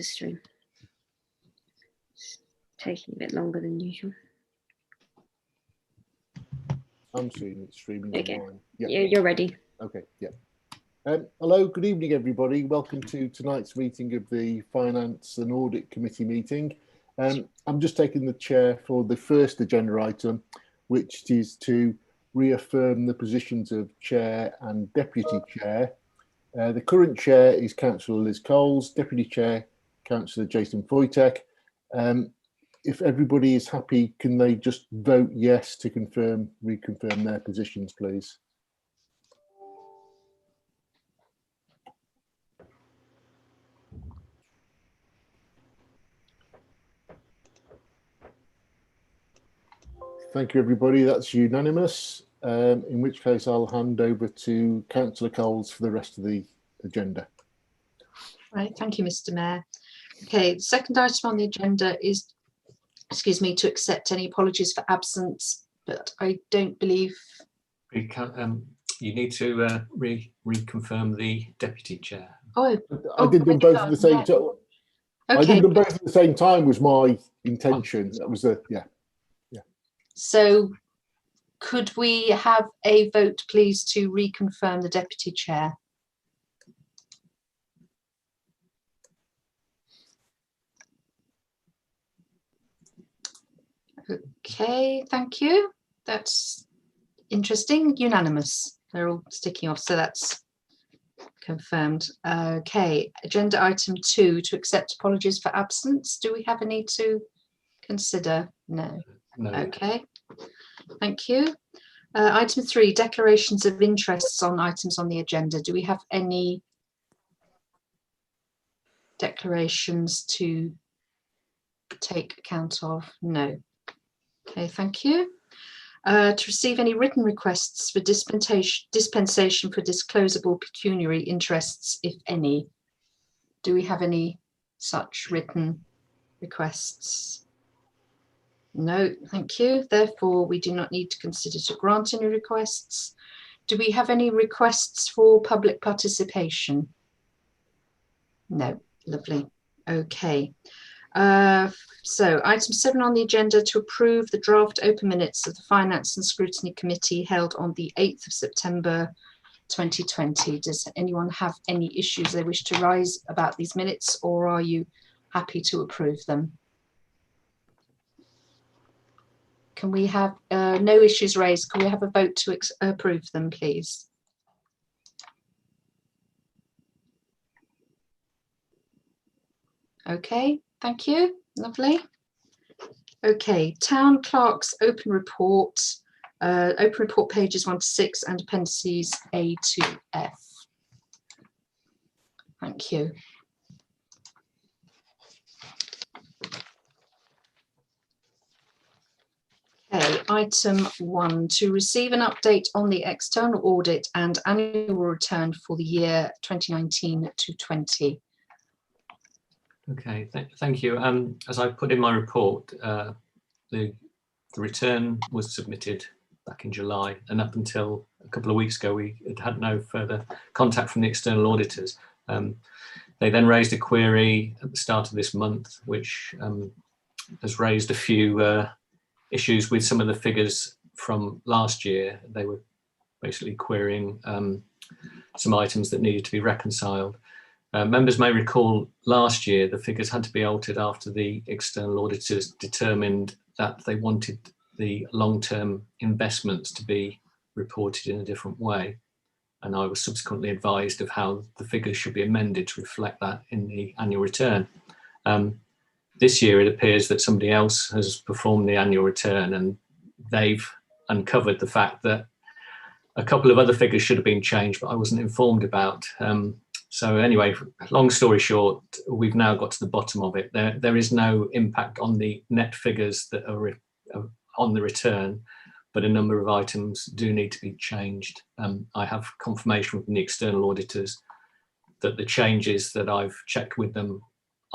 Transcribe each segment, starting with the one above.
stream. It's taking a bit longer than usual. I'm seeing it streaming Okay. online. Yeah, You're ready. okay, yeah. Hello, good evening, everybody. Welcome to tonight's meeting of the Finance and Audit Committee meeting. I'm just taking the chair for the first agenda item, which is to reaffirm the positions of chair and deputy chair. The current chair is Councillor Liz Coles, deputy chair, Councillor Jason Foytek. If everybody is happy, can they just vote yes to reconfirm their positions, please? Thank you, everybody. That's unanimous. In which case, I'll hand over to Councillor Coles for the rest of the agenda. Right, thank you, Mr. Mayor. Okay, the second item on the agenda is, to accept any apologies for absence, but I don't believe. You need to reconfirm the deputy chair. I did them both at the same time. Okay. I did them both at the same time was my intention. That was yeah. So could we have a vote, please, to reconfirm the deputy chair? Okay, thank you. That's interesting. Unanimous. They're all sticking off, so that's confirmed. Okay, agenda item 2, to accept apologies for absence. Do we have any to consider? No. No. Okay, thank you. Item 3, declarations of interests on items on the agenda. Do we have any declarations to take account of? No. Okay, thank you. To receive any written requests for dispensation for disclosable pecuniary interests, if any. Do we have any such written requests? No, thank you. Therefore, we do not need to consider to grant any requests. Do we have any requests for public participation? No, lovely. Okay. So item 7 on the agenda, to approve the draft open minutes of the Finance and Scrutiny Committee held on the 8th of September 2020. Does anyone have any issues they wish to raise about these minutes, or are you happy to approve them? Can we have no issues raised? Can we have a vote to approve them, please? Okay, thank you. Lovely. Okay, Town Clerk's open report pages 1 to 6 and appendices A to F. Thank you. Okay, item 1, to receive an update on the external audit and annual return for the year 2019 to 20. Okay, thank you. As I put in my report, the return was submitted back in July, and up until a couple of weeks ago, we had had no further contact from the external auditors. They then raised a query at the start of this month, which has raised a few issues with some of the figures from last year. They were basically querying some items that needed to be reconciled. Members may recall last year the figures had to be altered after the external auditors determined that they wanted the long-term investments to be reported in a different way. And I was subsequently advised of how the figures should be amended to reflect that in the annual return. This year it appears that somebody else has performed the annual return, and they've uncovered the fact that a couple of other figures should have been changed, but I wasn't informed about. So anyway, long story short, we've now got to the bottom of it. There is no impact on the net figures that are on the return, but a number of items do need to be changed. I have confirmation from the external auditors that the changes that I've checked with them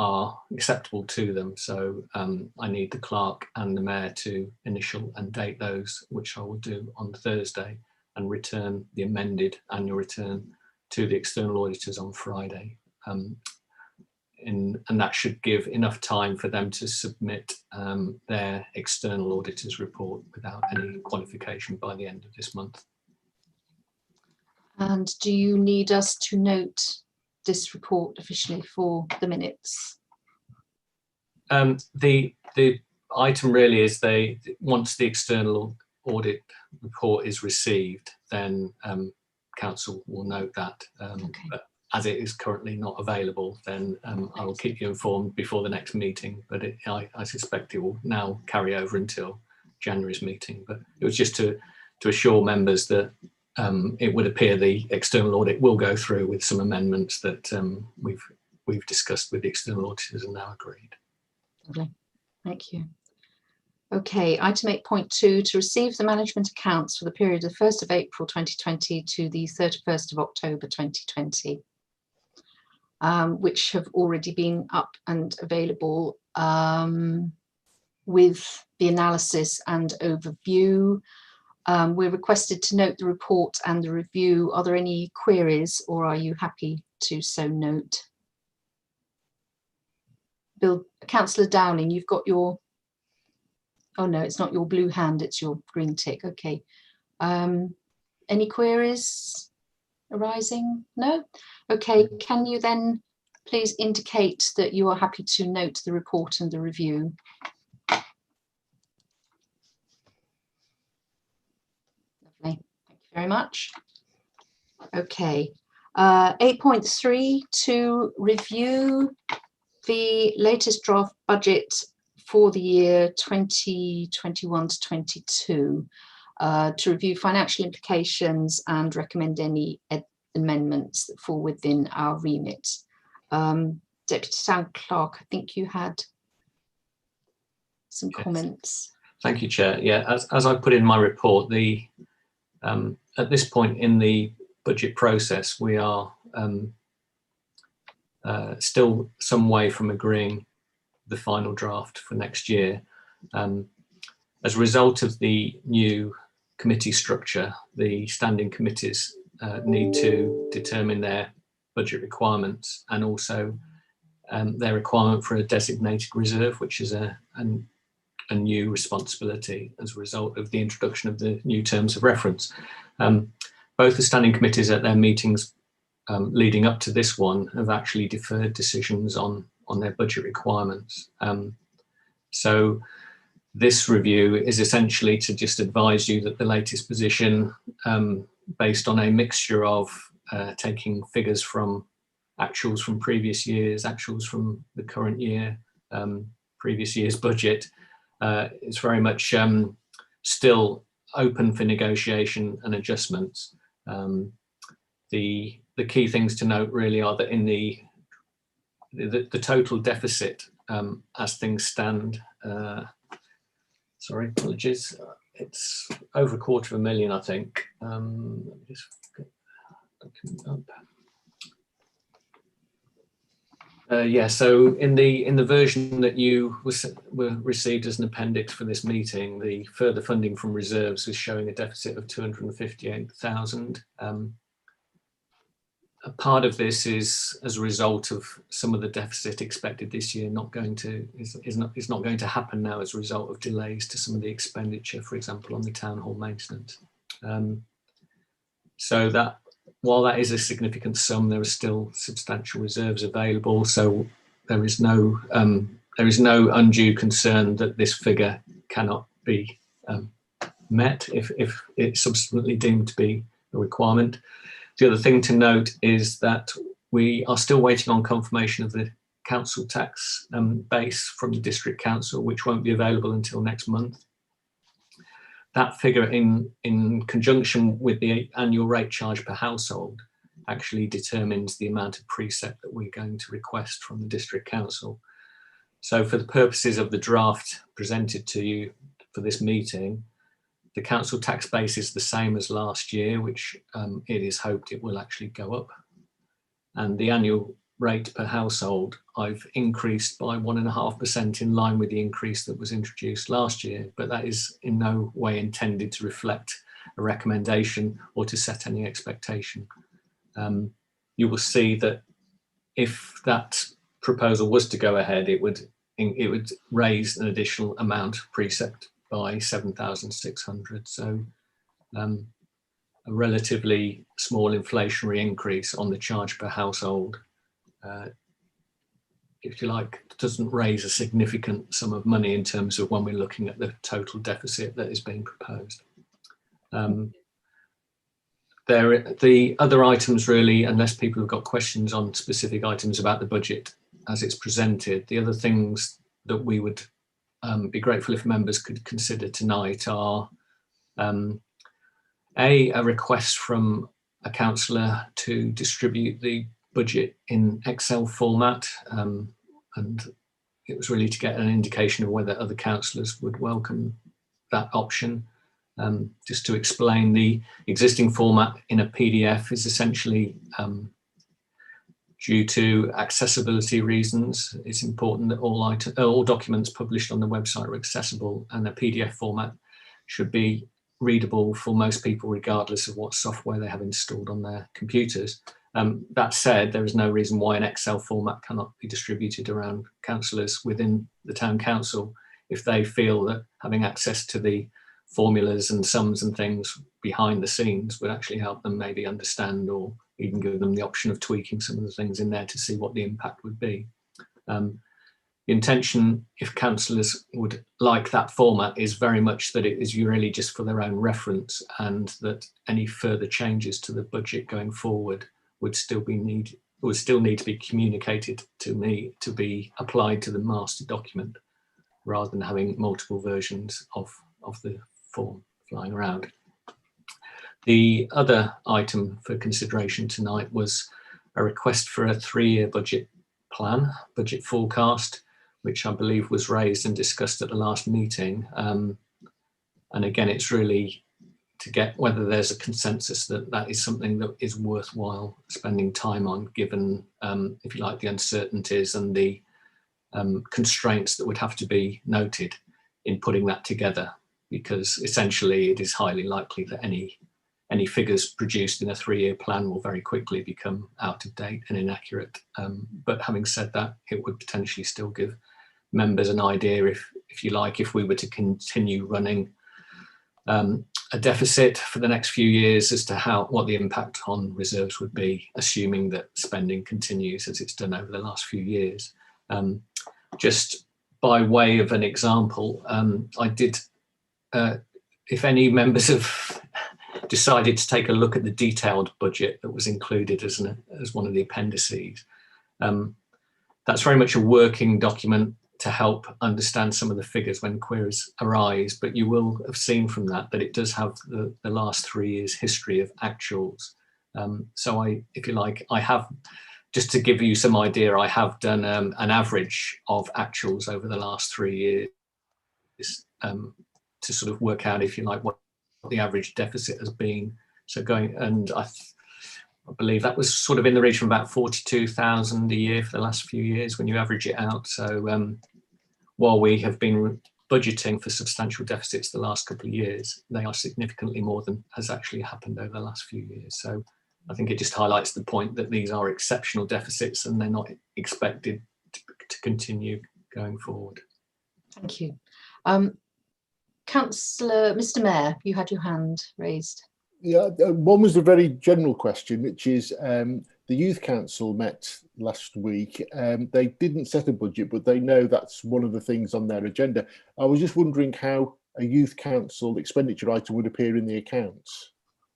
are acceptable to them. So I need the clerk and the mayor to initial and date those, which I will do on Thursday, and return the amended annual return to the external auditors on Friday. and that should give enough time for them to submit their external auditor's report without any qualification by the end of this month. And do you need us to note this report officially for the minutes? The item really is once the external audit report is received, then council will note that. Okay. But as it is currently not available, then I will keep you informed before the next meeting. But I suspect it will now carry over until January's meeting. But it was just to assure members that it would appear the external audit will go through with some amendments that we've discussed with the external auditors and now agreed. Lovely, thank you. Okay, item 8.2, to receive the management accounts for the period of 1st of April 2020 to the 31st of October 2020, which have already been up and available with the analysis and overview. We're requested to note the report and the review. Are there any queries, or are you happy to so note? Bill, Councillor Dowling, you've got your, oh no, it's not your blue hand, it's your green tick. Okay. Any queries arising? No? Okay, can you then please indicate that you are happy to note the report and the review? Lovely, thank you very much. Okay, 8.3, to review the latest draft budget for the year 2021 to 22, to review financial implications and recommend any amendments that fall within our remit. Deputy Town Clerk, I think you had some comments. Thank you, Chair. Yeah, as I put in my report, at this point in the budget process, we are still some way from agreeing the final draft for next year. As a result of the new committee structure, the standing committees need to determine their budget requirements and also their requirement for a designated reserve, which is a new responsibility as a result of the introduction of the new terms of reference. Both the standing committees at their meetings leading up to this one have actually deferred decisions on their budget requirements. So this review is essentially to just advise you that the latest position, based on a mixture of taking figures from actuals from previous years, actuals from the current year, previous year's budget, is very much still open for negotiation and adjustments. The key things to note really are that in the total deficit as things stand, sorry, apologies, it's over £250,000, I think. Let me just get the document up. Yeah, so in the version that you were received as an appendix for this meeting, the further funding from reserves is showing a deficit of 258,000. A part of this is as a result of some of the deficit expected this year is not going to happen now as a result of delays to some of the expenditure, for example, on the town hall maintenance. So that while that is a significant sum, there are still substantial reserves available. So there is no undue concern that this figure cannot be met if it's subsequently deemed to be a requirement. The other thing to note is that we are still waiting on confirmation of the council tax base from the district council, which won't be available until next month. That figure in conjunction with the annual rate charge per household actually determines the amount of precept that we're going to request from the district council. So for the purposes of the draft presented to you for this meeting, the council tax base is the same as last year, which it is hoped it will actually go up. And the annual rate per household, I've increased by 1.5% in line with the increase that was introduced last year, but that is in no way intended to reflect a recommendation or to set any expectation. You will see that if that proposal was to go ahead, it would raise an additional amount of precept by 7,600. So a relatively small inflationary increase on the charge per household, if you like, doesn't raise a significant sum of money in terms of when we're looking at the total deficit that is being proposed. The other items really, unless people have got questions on specific items about the budget as it's presented, the other things that we would be grateful if members could consider tonight are a request from a councillor to distribute the budget in Excel format, and it was really to get an indication of whether other councillors would welcome that option. Just to explain, the existing format in a PDF is essentially due to accessibility reasons. It's important that all documents published on the website are accessible, and a PDF format should be readable for most people regardless of what software they have installed on their computers. That said, there is no reason why an Excel format cannot be distributed around councillors within the town council if they feel that having access to the formulas and sums and things behind the scenes would actually help them maybe understand, or even give them the option of tweaking some of the things in there to see what the impact would be. The intention, if councillors would like that format, is very much that it is really just for their own reference, and that any further changes to the budget going forward would still need to be communicated to me to be applied to the master document, rather than having multiple versions of the form flying around. The other item for consideration tonight was a request for a 3-year budget plan, budget forecast, which I believe was raised and discussed at the last meeting. And again, it's really to get whether there's a consensus that that is something that is worthwhile spending time on, given, if you like, the uncertainties and the constraints that would have to be noted in putting that together, because essentially it is highly likely that any figures produced in a 3-year plan will very quickly become out of date and inaccurate. But having said that, it would potentially still give members an idea, if you like, if we were to continue running a deficit for the next few years, as to what the impact on reserves would be, assuming that spending continues as it's done over the last few years. Just by way of an example, I did, if any members have decided to take a look at the detailed budget that was included as one of the appendices, that's very much a working document to help understand some of the figures when queries arise, but you will have seen from that it does have the last 3 years history of actuals. So if you like, I have, just to give you some idea, I have done an average of actuals over the last 3 years to sort of work out, if you like, what the average deficit has been. So going, and I believe that was sort of in the region of about 42,000 a year for the last few years when you average it out. So while we have been budgeting for substantial deficits the last couple of years, they are significantly more than has actually happened over the last few years. So I think it just highlights the point that these are exceptional deficits and they're not expected to continue going forward. Thank you. Councillor, Mr. Mayor, you had your hand raised. Yeah, one was a very general question, which is the Youth Council met last week. They didn't set a budget, but they know that's one of the things on their agenda. I was just wondering how a Youth Council expenditure item would appear in the accounts.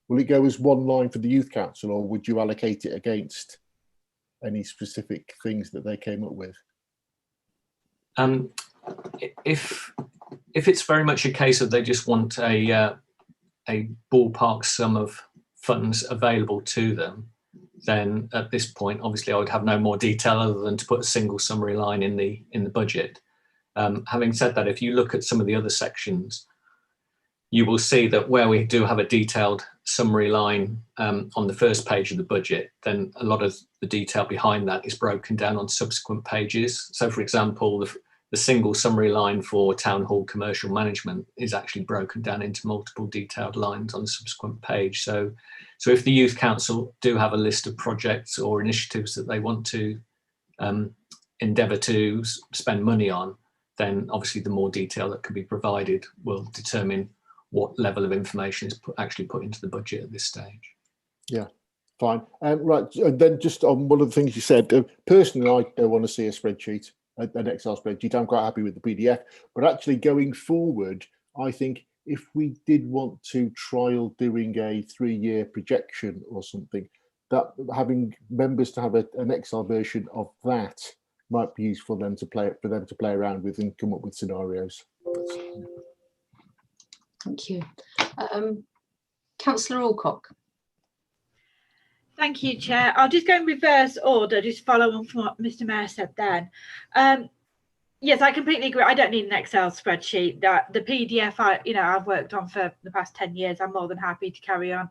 Will it go as one line for the Youth Council, or would you allocate it against any specific things that they came up with? If it's very much a case of they just want a ballpark sum of funds available to them, then at this point, obviously, I would have no more detail other than to put a single summary line in the budget. Having said that, if you look at some of the other sections, you will see that where we do have a detailed summary line on the first page of the budget, then a lot of the detail behind that is broken down on subsequent pages. So, for example, the single summary line for Town Hall commercial management is actually broken down into multiple detailed lines on the subsequent page. So if the Youth Council do have a list of projects or initiatives that they want to endeavour to spend money on, then obviously the more detail that can be provided will determine what level of information is actually put into the budget at this stage. Yeah, fine. Right, and then just on one of the things you said, personally, I don't want to see a spreadsheet, an Excel spreadsheet. I'm quite happy with the PDF, but actually going forward, I think if we did want to trial doing a 3-year projection or something, that having members to have an Excel version of that might be useful then to play around with and come up with scenarios. Thank you. Councillor Alcock. Thank you, Chair. I'll just go in reverse order, just follow on from what Mr. Mayor said then. Yes, I completely agree. I don't need an Excel spreadsheet. The PDF I've worked on for the past 10 years. I'm more than happy to carry on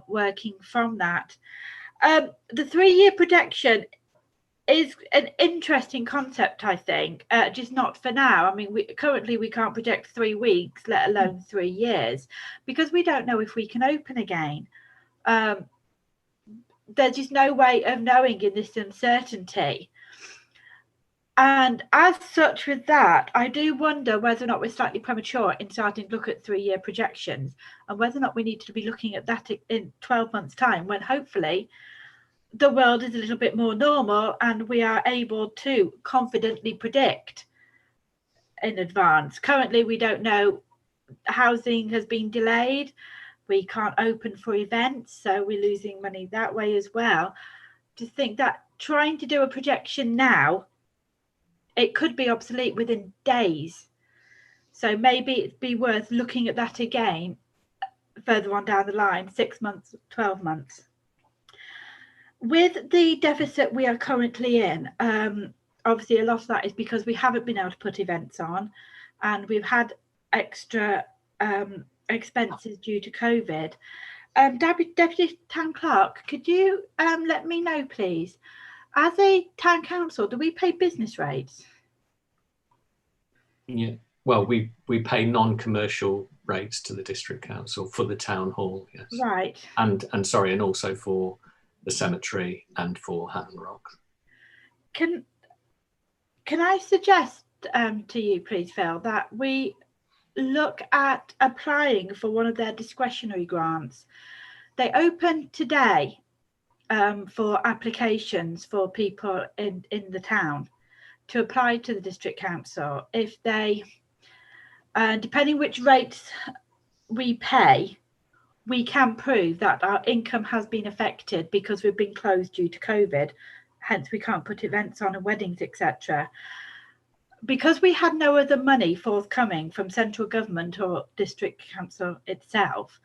working from that. The 3-year projection is an interesting concept, I think, just not for now. I mean, currently we can't project 3 weeks, let alone 3 years, because we don't know if we can open again. There's just no way of knowing in this uncertainty. And as such with that, I do wonder whether or not we're slightly premature in starting to look at 3-year projections, and whether or not we need to be looking at that in 12 months' time, when hopefully the world is a little bit more normal and we are able to confidently predict in advance. Currently, we don't know. Housing has been delayed. We can't open for events, so we're losing money that way as well. To think that trying to do a projection now, it could be obsolete within days. So maybe it'd be worth looking at that again further on down the line, 6 months, 12 months. With the deficit we are currently in, obviously a lot of that is because we haven't been able to put events on, and we've had extra expenses due to COVID. Deputy Town Clerk, could you let me know, please, as a town council, do we pay business rates? Yeah, well, we pay non-commercial rates to the district council for the town hall, yes. Right. And also for the cemetery and for Hatton Rock. Can I suggest to you, please, Phil, that we look at applying for one of their discretionary grants? They open today for applications for people in the town to apply to the district council. If they, depending which rates we pay, we can prove that our income has been affected because we've been closed due to COVID. Hence, we can't put events on and weddings, etc. Because we had no other money forthcoming from central government or district council itself,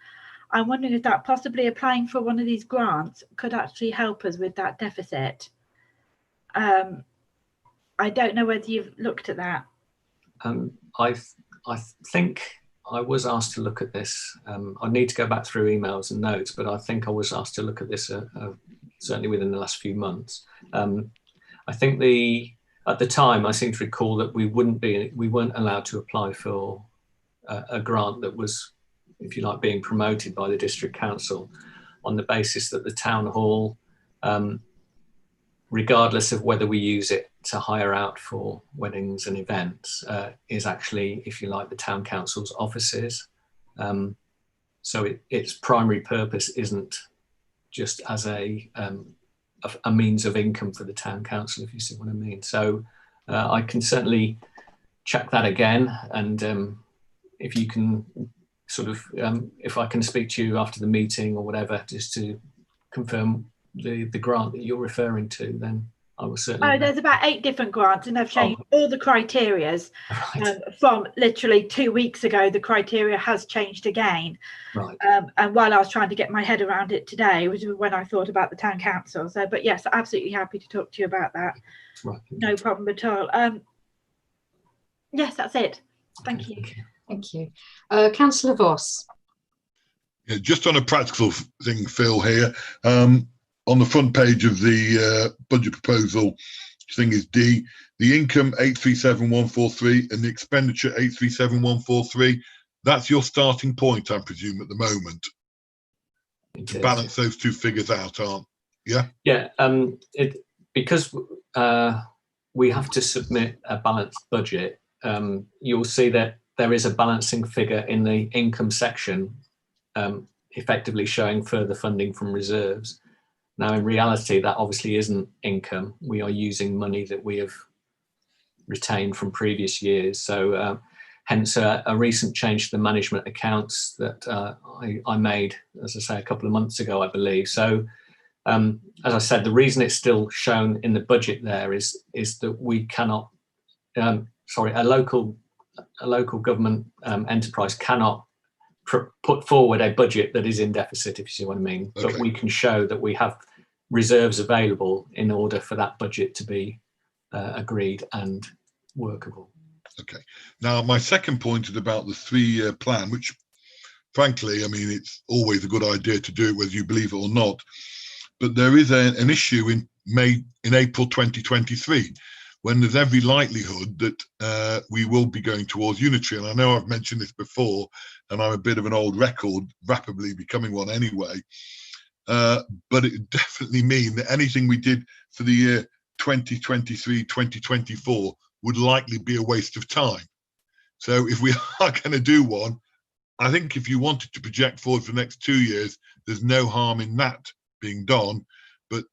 I'm wondering if that possibly applying for one of these grants could actually help us with that deficit. I don't know whether you've looked at that. I think I was asked to look at this. I need to go back through emails and notes, but I think I was asked to look at this certainly within the last few months. I think at the time, I seem to recall that we weren't allowed to apply for a grant that was, if you like, being promoted by the district council on the basis that the town hall, regardless of whether we use it to hire out for weddings and events, is actually, if you like, the town council's offices. So its primary purpose isn't just as a means of income for the town council, if you see what I mean. So I can certainly check that again, and if you can sort of, if I can speak to you after the meeting or whatever, just to confirm the grant that you're referring to, then I will certainly. Oh, there's about 8 different grants, and they've changed all the criterias. Right. From literally 2 weeks ago. The criteria has changed again. Right. And while I was trying to get my head around it today, which was when I thought about the town council. So, but yes, absolutely happy to talk to you about that. Right. No problem at all. Yes, that's it. Thank you. Thank you. Councillor Voss. Yeah, just on a practical thing, Phil, here. On the front page of the budget proposal, thing is D, the income 837143 and the expenditure 837143. That's your starting point, I presume, at the moment. To balance those two figures out, aren't? Yeah. Yeah. Because we have to submit a balanced budget. You'll see that there is a balancing figure in the income section, effectively showing further funding from reserves. Now, in reality, that obviously isn't income. We are using money that we have retained from previous years. So hence a recent change to the management accounts that I made, as I say, a couple of months ago, I believe. So as I said, the reason it's still shown in the budget there is that we cannot, a local government enterprise cannot put forward a budget that is in deficit, if you see what I mean. Okay. But we can show that we have reserves available in order for that budget to be agreed and workable. Okay. Now, my second point is about the 3-year plan, which, frankly, I mean, it's always a good idea to do it, whether you believe it or not. But there is an issue in April 2023, when there's every likelihood that we will be going towards unitary. And I know I've mentioned this before, and I'm a bit of an old record, rapidly becoming one anyway. But it definitely mean that anything we did for the year 2023, 2024 would likely be a waste of time. So if we are going to do one, I think if you wanted to project forward for the next 2 years, there's no harm in that being done. But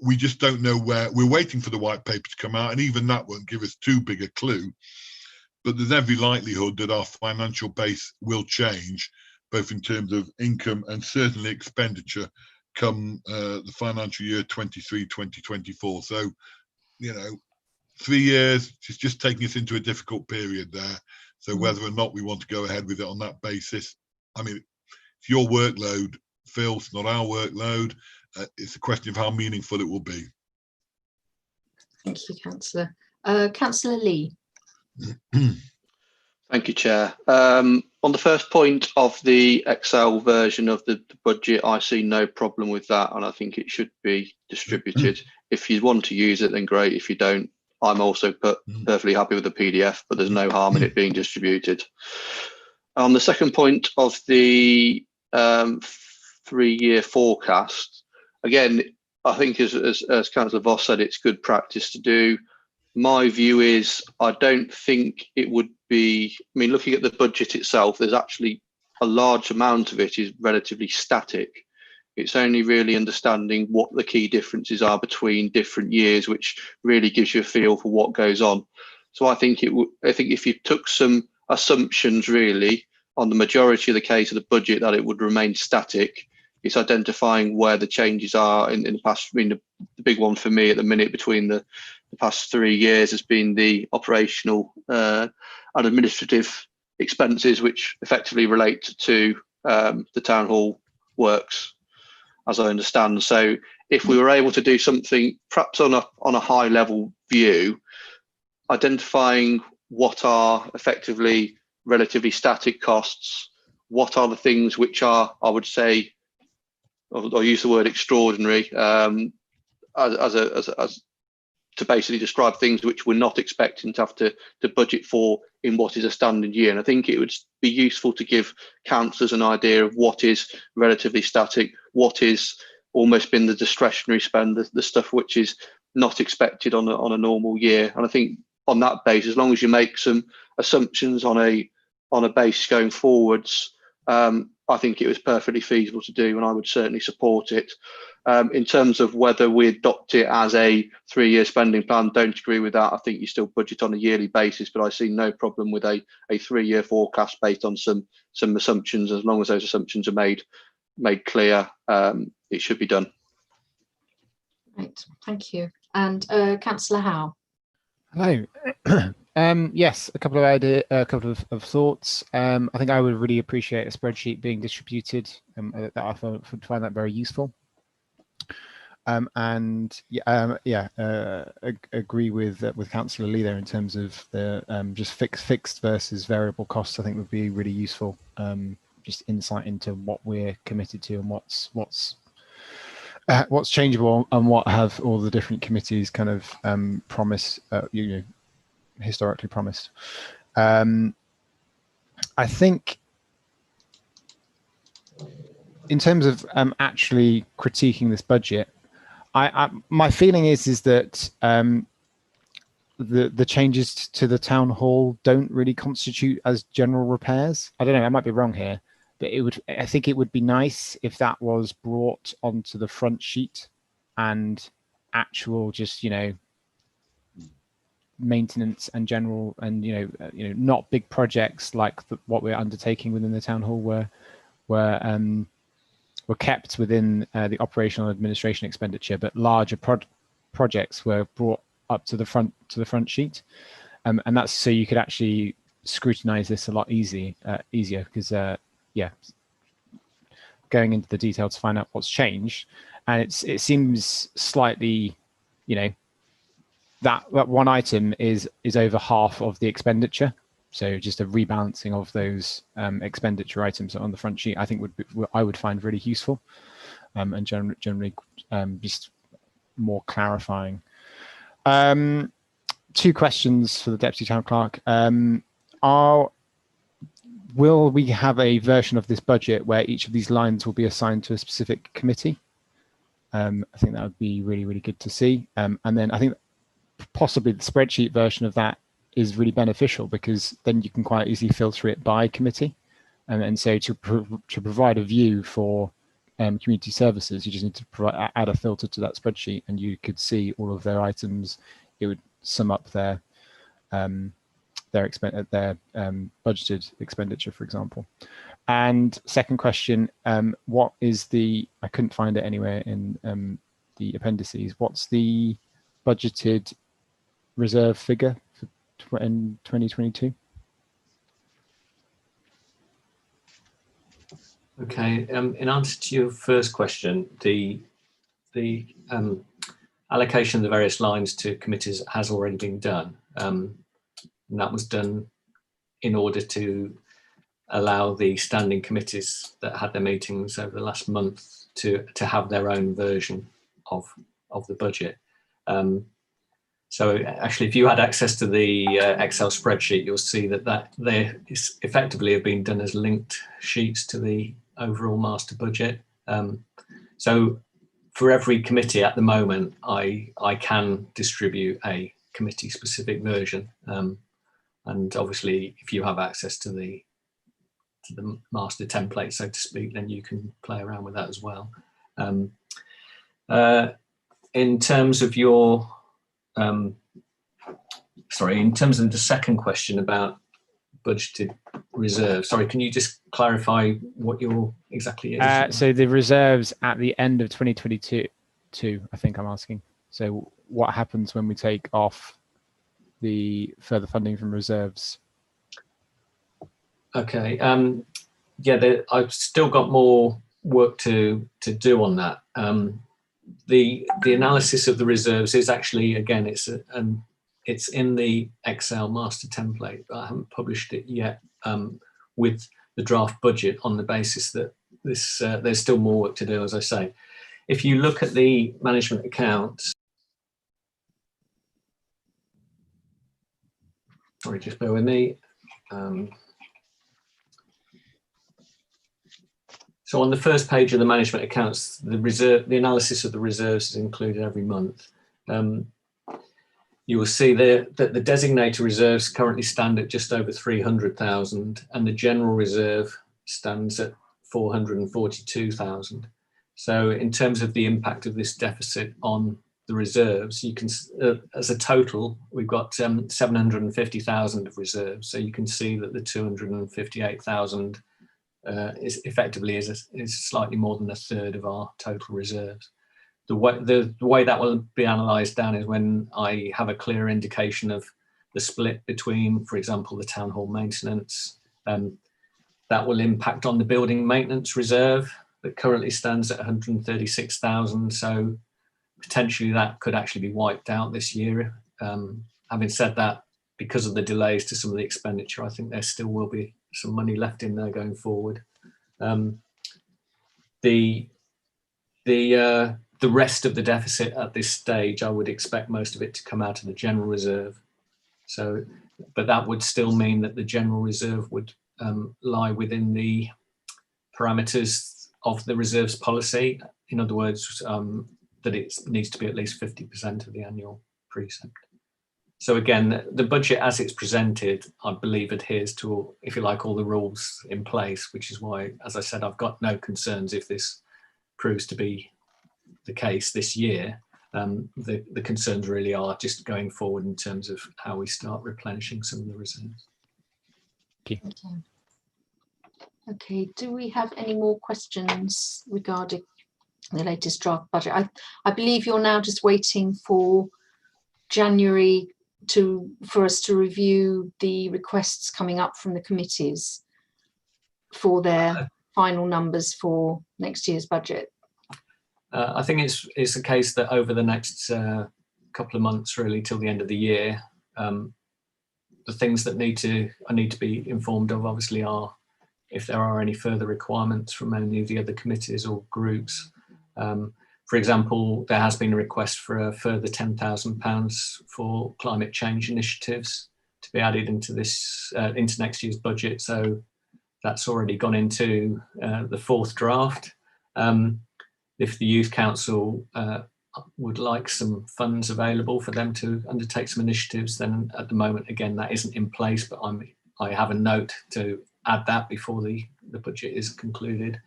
we just don't know where. We're waiting for the white paper to come out, and even that won't give us too big a clue. But there's every likelihood that our financial base will change, both in terms of income and certainly expenditure, come the financial year 23-2024. So, 3 years is just taking us into a difficult period there. So whether or not we want to go ahead with it on that basis, I mean, it's your workload, Phil, it's not our workload. It's a question of how meaningful it will be. Thank you, Councillor. Councillor Lee. Thank you, Chair. On the first point of the Excel version of the budget, I see no problem with that, and I think it should be distributed. If you want to use it, then great. If you don't, I'm also perfectly happy with the PDF, but there's no harm in it being distributed. On the second point of the 3-year forecast, again, I think as Councillor Voss said, it's good practice to do. My view is I don't think it would be, I mean, looking at the budget itself, there's actually a large amount of it is relatively static. It's only really understanding what the key differences are between different years, which really gives you a feel for what goes on. So I think if you took some assumptions really on the majority of the case of the budget that it would remain static, it's identifying where the changes are in the past. I mean, the big one for me at the minute between the past 3 years has been the operational and administrative expenses, which effectively relate to the town hall works, as I understand. So if we were able to do something perhaps on a high level view, identifying what are effectively relatively static costs, what are the things which are, I would say, I'll use the word extraordinary, as to basically describe things which we're not expecting to have to budget for in what is a standard year. And I think it would be useful to give councillors an idea of what is relatively static, what is almost been the discretionary spend, the stuff which is not expected on a normal year. And I think on that basis, as long as you make some assumptions on a base going forwards, I think it was perfectly feasible to do, and I would certainly support it. In terms of whether we adopt it as a 3-year spending plan, don't agree with that. I think you still budget on a yearly basis, but I see no problem with a 3-year forecast based on some assumptions. As long as those assumptions are made clear, it should be done. Right, thank you. And Councillor Howe. Hello. Yes, a couple of thoughts. I think I would really appreciate a spreadsheet being distributed. That I would find that very useful. Agree with Councillor Lee there in terms of the just fixed versus variable costs. I think would be really useful. Just insight into what we're committed to and what's changeable and what have all the different committees kind of promised. Historically promised. I think in terms of actually critiquing this budget, my feeling is that the changes to the town hall don't really constitute as general repairs. I don't know, I might be wrong here, but I think it would be nice if that was brought onto the front sheet and actual, just, you know, maintenance and general, and not big projects like what we're undertaking within the town hall were kept within the operational administration expenditure, but larger projects were brought up to the front sheet, and that's so you could actually scrutinize this a lot easier, because going into the detail to find out what's changed, and it seems slightly, that one item is over half of the expenditure. So just a rebalancing of those expenditure items on the front sheet, I think I would find really useful, and generally just more clarifying. 2 questions for the Deputy Town Clerk. Will we have a version of this budget where each of these lines will be assigned to a specific committee? I think that would be really, really good to see. And then I think possibly the spreadsheet version of that is really beneficial, because then you can quite easily filter it by committee. And so to provide a view for community services, you just need to add a filter to that spreadsheet, and you could see all of their items. It would sum up their budgeted expenditure, for example. And second question, what is I couldn't find it anywhere in the appendices. What's the budgeted reserve figure in 2022? Okay, in answer to your first question, the allocation of the various lines to committees has already been done. And that was done in order to allow the standing committees that had their meetings over the last month to have their own version of the budget. So actually, if you had access to the Excel spreadsheet, you'll see that they effectively have been done as linked sheets to the overall master budget. So for every committee at the moment, I can distribute a committee specific version. And obviously, if you have access to the master template, so to speak, then you can play around with that as well. In terms of your in terms of the second question about budgeted reserve, sorry, can you just clarify what your exactly is? So the reserves at the end of 2022, I think I'm asking. So what happens when we take off the further funding from reserves? Okay. I've still got more work to do on that. The analysis of the reserves is actually, again, it's in the Excel master template, but I haven't published it yet with the draft budget, on the basis that there's still more work to do, as I say. If you look at the management accounts, sorry, just bear with me. So on the first page of the management accounts, the analysis of the reserves is included every month. You will see that the designated reserves currently stand at just over 300,000, and the general reserve stands at 442,000. So in terms of the impact of this deficit on the reserves, you can, as a total, we've got 750,000 of reserves. So you can see that the 258,000 is effectively is slightly more than a third of our total reserves. The way that will be analysed down is when I have a clear indication of the split between, for example, the town hall maintenance. That will impact on the building maintenance reserve that currently stands at 136,000. So potentially that could actually be wiped out this year. Having said that, because of the delays to some of the expenditure, I think there still will be some money left in there going forward. The rest of the deficit at this stage, I would expect most of it to come out of the general reserve. So, but that would still mean that the general reserve would lie within the parameters of the reserves policy. In other words, that it needs to be at least 50% of the annual precept. So again, the budget as it's presented, I believe adheres to, if you like, all the rules in place, which is why, as I said, I've got no concerns if this proves to be the case this year. The concerns really are just going forward in terms of how we start replenishing some of the reserves. Okay. Okay, do we have any more questions regarding the latest draft budget? I believe you're now just waiting for January for us to review the requests coming up from the committees for their final numbers for next year's budget. I think it's a case that over the next couple of months, really till the end of the year, the things that I need to be informed of, obviously, are if there are any further requirements from any of the other committees or groups. For example, there has been a request for a further £10,000 for climate change initiatives to be added into into next year's budget. So that's already gone into the fourth draft. If the Youth Council would like some funds available for them to undertake some initiatives, then at the moment, again, that isn't in place, but I have a note to add that before the budget is concluded.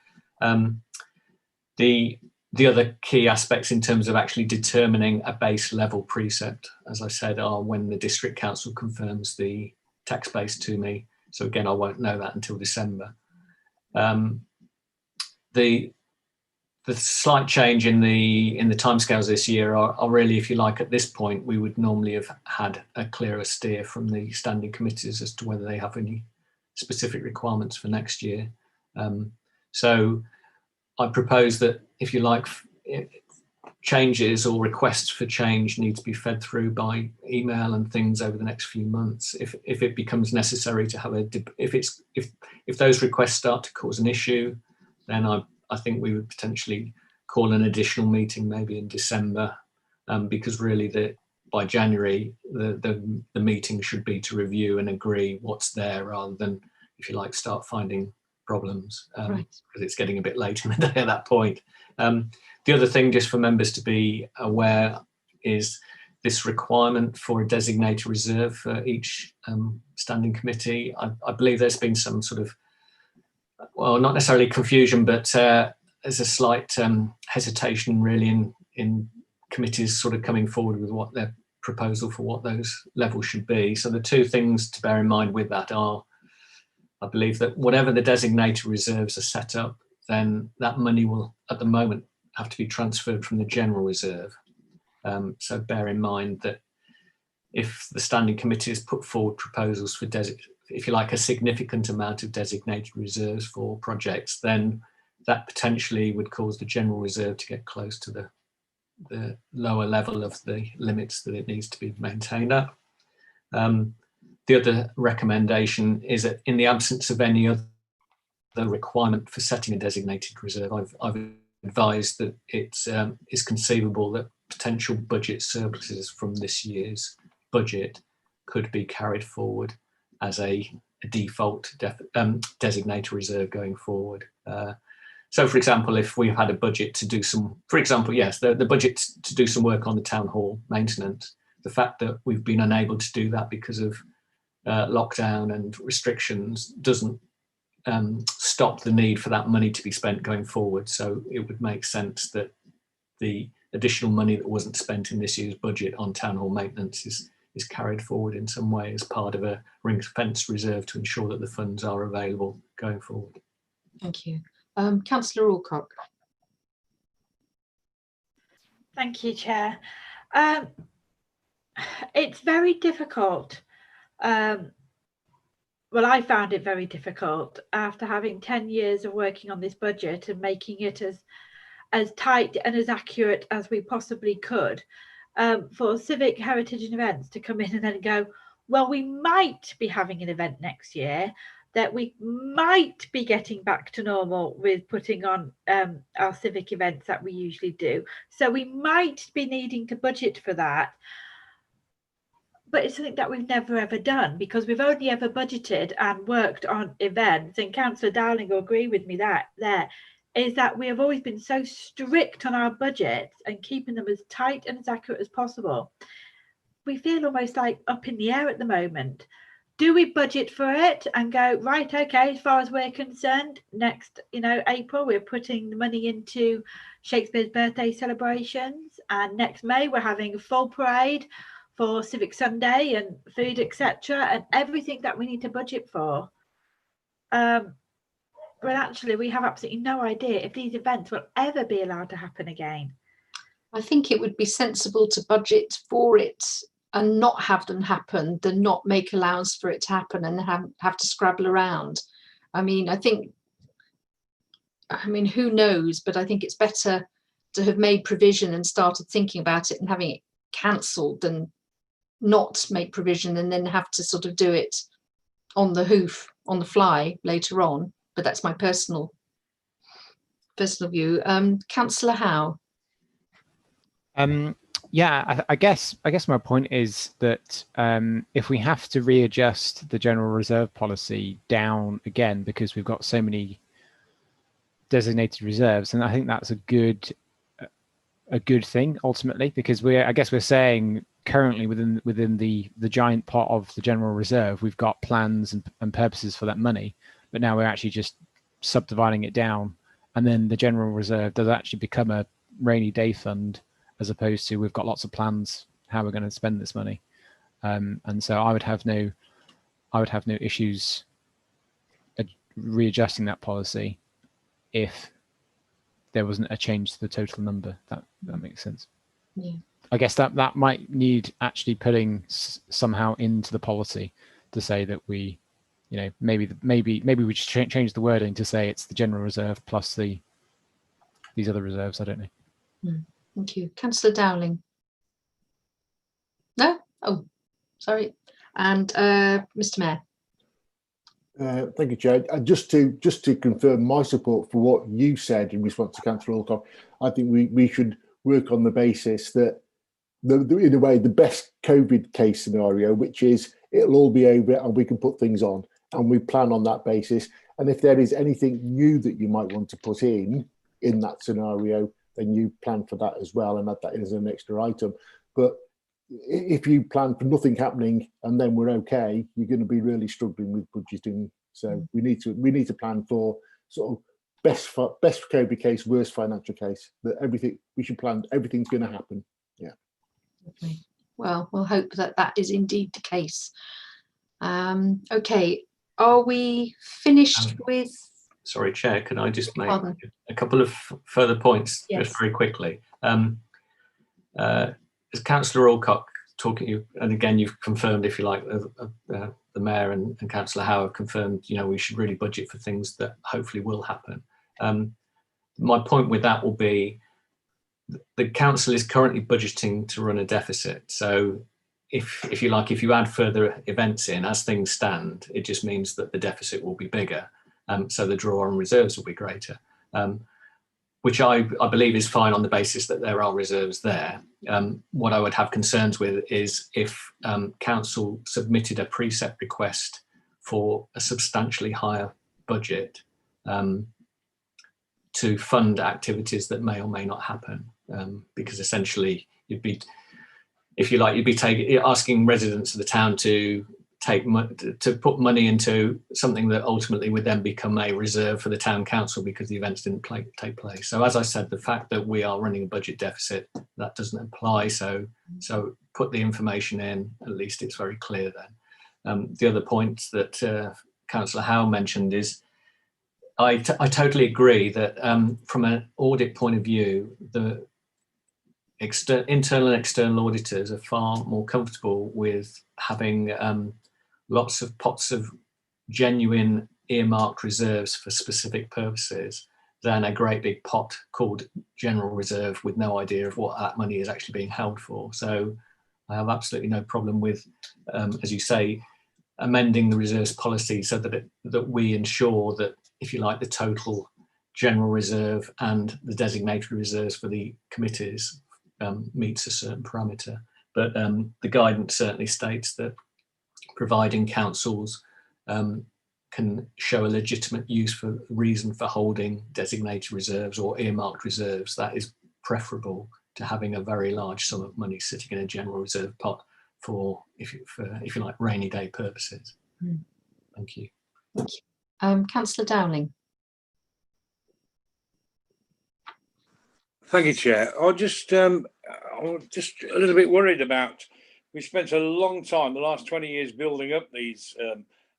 The other key aspects in terms of actually determining a base level precept, as I said, are when the District Council confirms the tax base to me. So again, I won't know that until December. The slight change in the timescales this year are really, if you like, at this point, we would normally have had a clearer steer from the standing committees as to whether they have any specific requirements for next year. So I propose that, if you like, changes or requests for change need to be fed through by email and things over the next few months. If it becomes necessary to have if those requests start to cause an issue, then I think we would potentially call an additional meeting maybe in December, because really by January the meeting should be to review and agree what's there, rather than, if you like, start finding problems, because it's getting a bit late in the day at that point. The other thing, just for members to be aware, is this requirement for a designated reserve for each standing committee. I believe there's been some sort of, well, not necessarily confusion, but there's a slight hesitation really in committees sort of coming forward with what their proposal for what those levels should be. So the two things to bear in mind with that are, I believe that whatever the designated reserves are set up, then that money will, at the moment, have to be transferred from the general reserve. So bear in mind that if the standing committee has put forward proposals for, if you like, a significant amount of designated reserves for projects, then that potentially would cause the general reserve to get close to the lower level of the limits that it needs to be maintained at. The other recommendation is that, in the absence of any other requirement for setting a designated reserve, I've advised that it is conceivable that potential budget surpluses from this year's budget could be carried forward as a default designated reserve going forward. So, for example, if we've had a budget to do some, for example, yes, the budget to do some work on the town hall maintenance, the fact that we've been unable to do that because of lockdown and restrictions doesn't stop the need for that money to be spent going forward. So it would make sense that the additional money that wasn't spent in this year's budget on town hall maintenance is carried forward in some way as part of a ring-fenced reserve to ensure that the funds are available going forward. Thank you. Councillor Alcock. Thank you, Chair. It's very difficult. Well, I found it very difficult after having 10 years of working on this budget and making it as tight and as accurate as we possibly could, for civic heritage and events to come in and then go, well, we might be having an event next year, that we might be getting back to normal with putting on our civic events that we usually do. So we might be needing to budget for that. But it's something that we've never ever done, because we've only ever budgeted and worked on events, and Councillor Dowling will agree with me that we have always been so strict on our budgets and keeping them as tight and as accurate as possible. we feel almost like up in the air at the moment. Do we budget for it and go, right, okay, as far as we're concerned, next, April, we're putting the money into Shakespeare's birthday celebrations, and next May we're having a full parade for Civic Sunday and food, etc., and everything that we need to budget for. But actually, we have absolutely no idea if these events will ever be allowed to happen again. I think it would be sensible to budget for it and not have them happen than not make allowance for it to happen and have to scrabble around. I mean, who knows, but I think it's better to have made provision and started thinking about it and having it cancelled than not make provision and then have to sort of do it on the hoof, on the fly later on. But that's my personal view. Councillor Howe. Yeah, I guess my point is that if we have to readjust the general reserve policy down again because we've got so many designated reserves, and I think that's a good thing ultimately, because I guess we're saying currently within the giant pot of the general reserve, we've got plans and purposes for that money, but now we're actually just subdividing it down, and then the general reserve does actually become a rainy day fund, as opposed to we've got lots of plans how we're going to spend this money. And so I would have no issues readjusting that policy if there wasn't a change to the total number. That makes sense. Yeah. I guess that might need actually putting somehow into the policy to say that we, maybe we should change the wording to say it's the general reserve plus these other reserves. I don't know. Thank you. Councillor Dowling. No? Oh, sorry. And Mr. Mayor. Thank you, Chair. Just to confirm my support for what you said in response to Councillor Alcock, I think we should work on the basis that, in a way, the best COVID case scenario, which is it'll all be over and we can put things on, and we plan on that basis. And if there is anything new that you might want to put in that scenario, then you plan for that as well and add that in as an extra item. But if you plan for nothing happening and then we're okay, you're going to be really struggling with budgeting. So we need to plan for sort of best COVID case, worst financial case. We should plan everything's going to happen. Yeah. Okay. Well, we'll hope that is indeed the case. Okay. Are we finished with? Sorry, Chair, can I just make Pardon? a couple of further points Yes. just very quickly? As Councillor Alcock talking, and again, you've confirmed, if you like, the Mayor and Councillor Howe have confirmed, we should really budget for things that hopefully will happen. My point with that will be the Council is currently budgeting to run a deficit. So if you like, if you add further events in, as things stand, it just means that the deficit will be bigger. So the draw on reserves will be greater, which I believe is fine on the basis that there are reserves there. What I would have concerns with is if Council submitted a precept request for a substantially higher budget to fund activities that may or may not happen, because essentially you'd be, if you like, you'd be asking residents of the town to put money into something that ultimately would then become a reserve for the town council because the events didn't take place. So as I said, the fact that we are running a budget deficit, that doesn't apply. So put the information in, at least it's very clear then. The other point that Councillor Howe mentioned is I totally agree that from an audit point of view, the internal and external auditors are far more comfortable with having lots of pots of genuine earmarked reserves for specific purposes than a great big pot called general reserve with no idea of what that money is actually being held for. So I have absolutely no problem with, as you say, amending the reserves policy so that we ensure that, if you like, the total general reserve and the designated reserves for the committees meets a certain parameter. But the guidance certainly states that providing councils can show a legitimate reason for holding designated reserves or earmarked reserves, that is preferable to having a very large sum of money sitting in a general reserve pot for if you like, rainy day purposes. Thank you. Councillor Dowling. Thank you, Chair. I'm just a little bit worried about. We spent a long time, the last 20 years, building up these,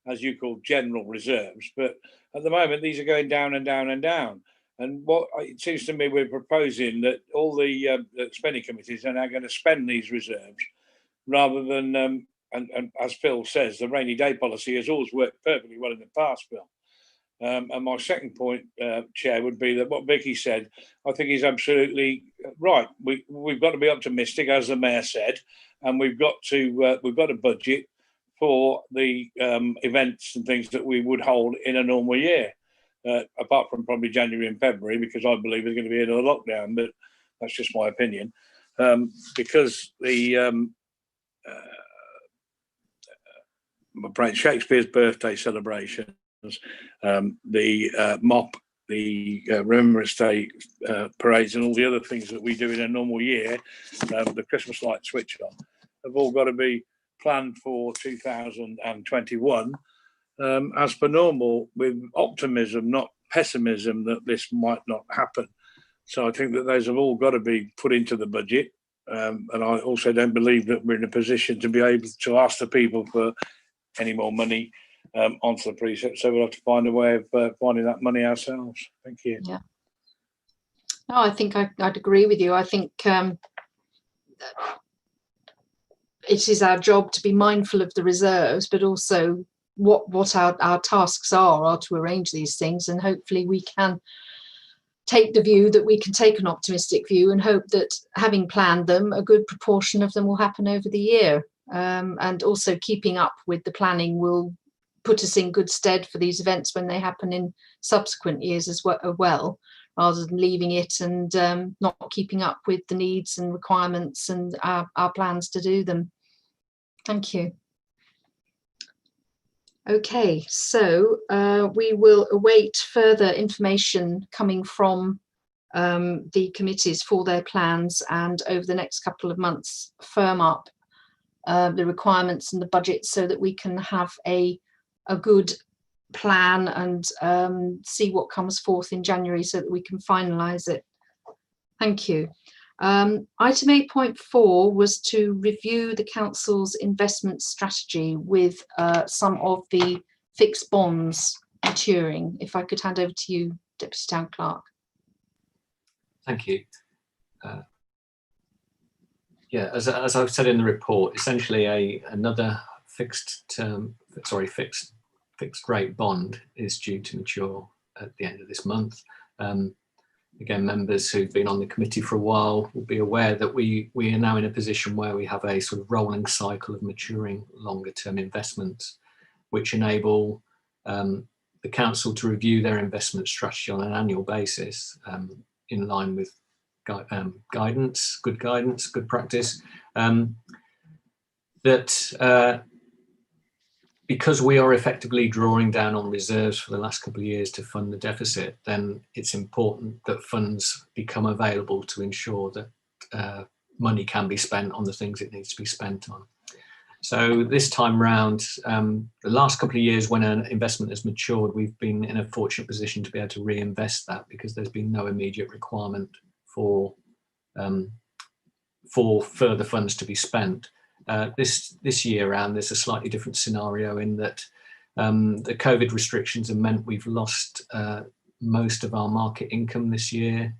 as you call, general reserves. But at the moment, these are going down and down and down. And what it seems to me, we're proposing that all the spending committees are now going to spend these reserves, rather than, and as Phil says, the rainy day policy has always worked perfectly well in the past, Phil. And my second point, Chair, would be that what Vicky said, I think is absolutely right. We've got to be optimistic, as the Mayor said, and we've got to budget for the events and things that we would hold in a normal year, apart from probably January and February, because I believe there's going to be another lockdown, but that's just my opinion. Because the Shakespeare's birthday celebration, the MOP, the Remembrance Day parades, and all the other things that we do in a normal year, the Christmas light switch on, have all got to be planned for 2021 as per normal, with optimism, not pessimism, that this might not happen. So I think that those have all got to be put into the budget. And I also don't believe that we're in a position to be able to ask the people for any more money onto the precept, so we'll have to find a way of finding that money ourselves. Thank you. Yeah. No, I think I'd agree with you. I think it is our job to be mindful of the reserves, but also what our tasks are to arrange these things, and hopefully we can take the view that we can take an optimistic view and hope that, having planned them, a good proportion of them will happen over the year. And also keeping up with the planning will put us in good stead for these events when they happen in subsequent years as well, rather than leaving it and not keeping up with the needs and requirements and our plans to do them. Thank you. Okay, so we will await further information coming from the committees for their plans, and over the next couple of months firm up the requirements and the budget, so that we can have a good plan and see what comes forth in January, so that we can finalise it. Thank you. Item 8.4 was to review the council's investment strategy with some of the fixed bonds maturing. If I could hand over to you, Deputy Town Clerk. Thank you. Yeah, as I've said in the report, essentially another fixed rate bond is due to mature at the end of this month. Again, members who've been on the committee for a while will be aware that we are now in a position where we have a sort of rolling cycle of maturing longer term investments, which enable the council to review their investment strategy on an annual basis, in line with guidance, good practice. Because we are effectively drawing down on reserves for the last couple of years to fund the deficit, then it's important that funds become available to ensure that money can be spent on the things it needs to be spent on. So this time round, the last couple of years when an investment has matured, we've been in a fortunate position to be able to reinvest that, because there's been no immediate requirement for further funds to be spent. This year round, there's a slightly different scenario in that the COVID restrictions have meant we've lost most of our market income this year.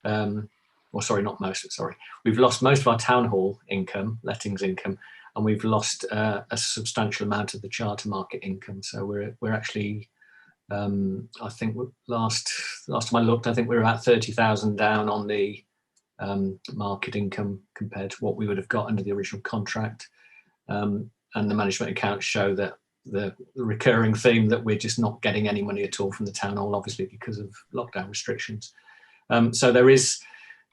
Or sorry, not most, sorry. We've lost most of our town hall income, lettings income, and we've lost a substantial amount of the charter market income. So we're actually, I think last time I looked, I think we were about 30,000 down on the market income compared to what we would have got under the original contract, and the management accounts show that the recurring theme that we're just not getting any money at all from the town hall, obviously because of lockdown restrictions. So there is,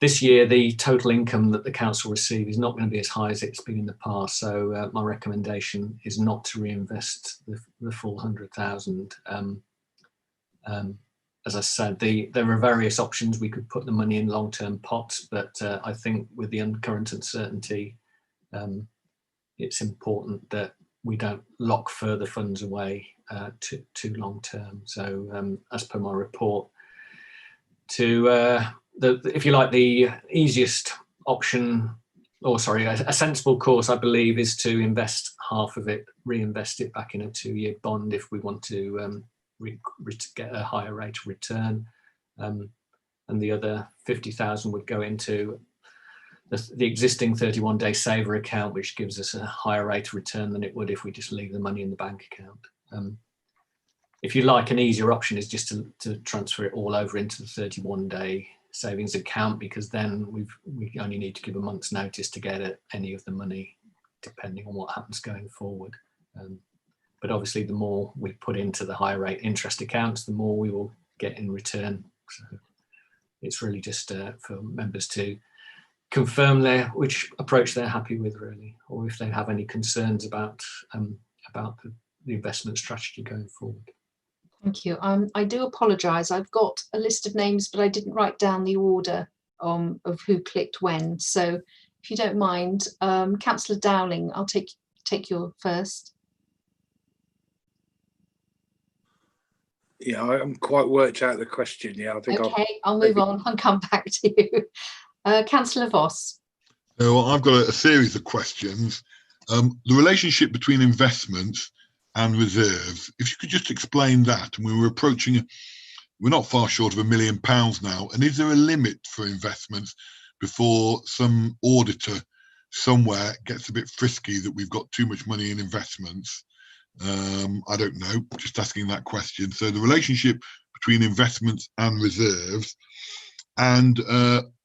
this year, the total income that the council receives is not going to be as high as it's been in the past. So my recommendation is not to reinvest the full 100,000. As I said, there are various options. We could put the money in long-term pots, but I think with the current uncertainty, it's important that we don't lock further funds away too long term. So as per my report, if you like, the easiest option, or sorry, a sensible course, I believe, is to invest half of it, reinvest it back in a 2-year bond if we want to get a higher rate of return, and the other 50,000 would go into the existing 31-day saver account, which gives us a higher rate of return than it would if we just leave the money in the bank account. If you like, an easier option is just to transfer it all over into the 31-day savings account, because then we only need to give a month's notice to get any of the money, depending on what happens going forward. But obviously, the more we put into the higher rate interest accounts, the more we will get in return. So it's really just for members to confirm which approach they're happy with, really, or if they have any concerns about the investment strategy going forward. Thank you. I do apologise. I've got a list of names, but I didn't write down the order of who clicked when. So if you don't mind, Councillor Dowling, I'll take your first. Yeah, I haven't quite worked out the question. Yeah, I think. Okay, I'll move on and come back to you. Councillor Voss. Well, I've got a series of questions. The relationship between investments and reserves, if you could just explain that. And we're not far short of £1 million now. And is there a limit for investments before some auditor somewhere gets a bit frisky that we've got too much money in investments? I don't know, just asking that question. So the relationship between investments and reserves, and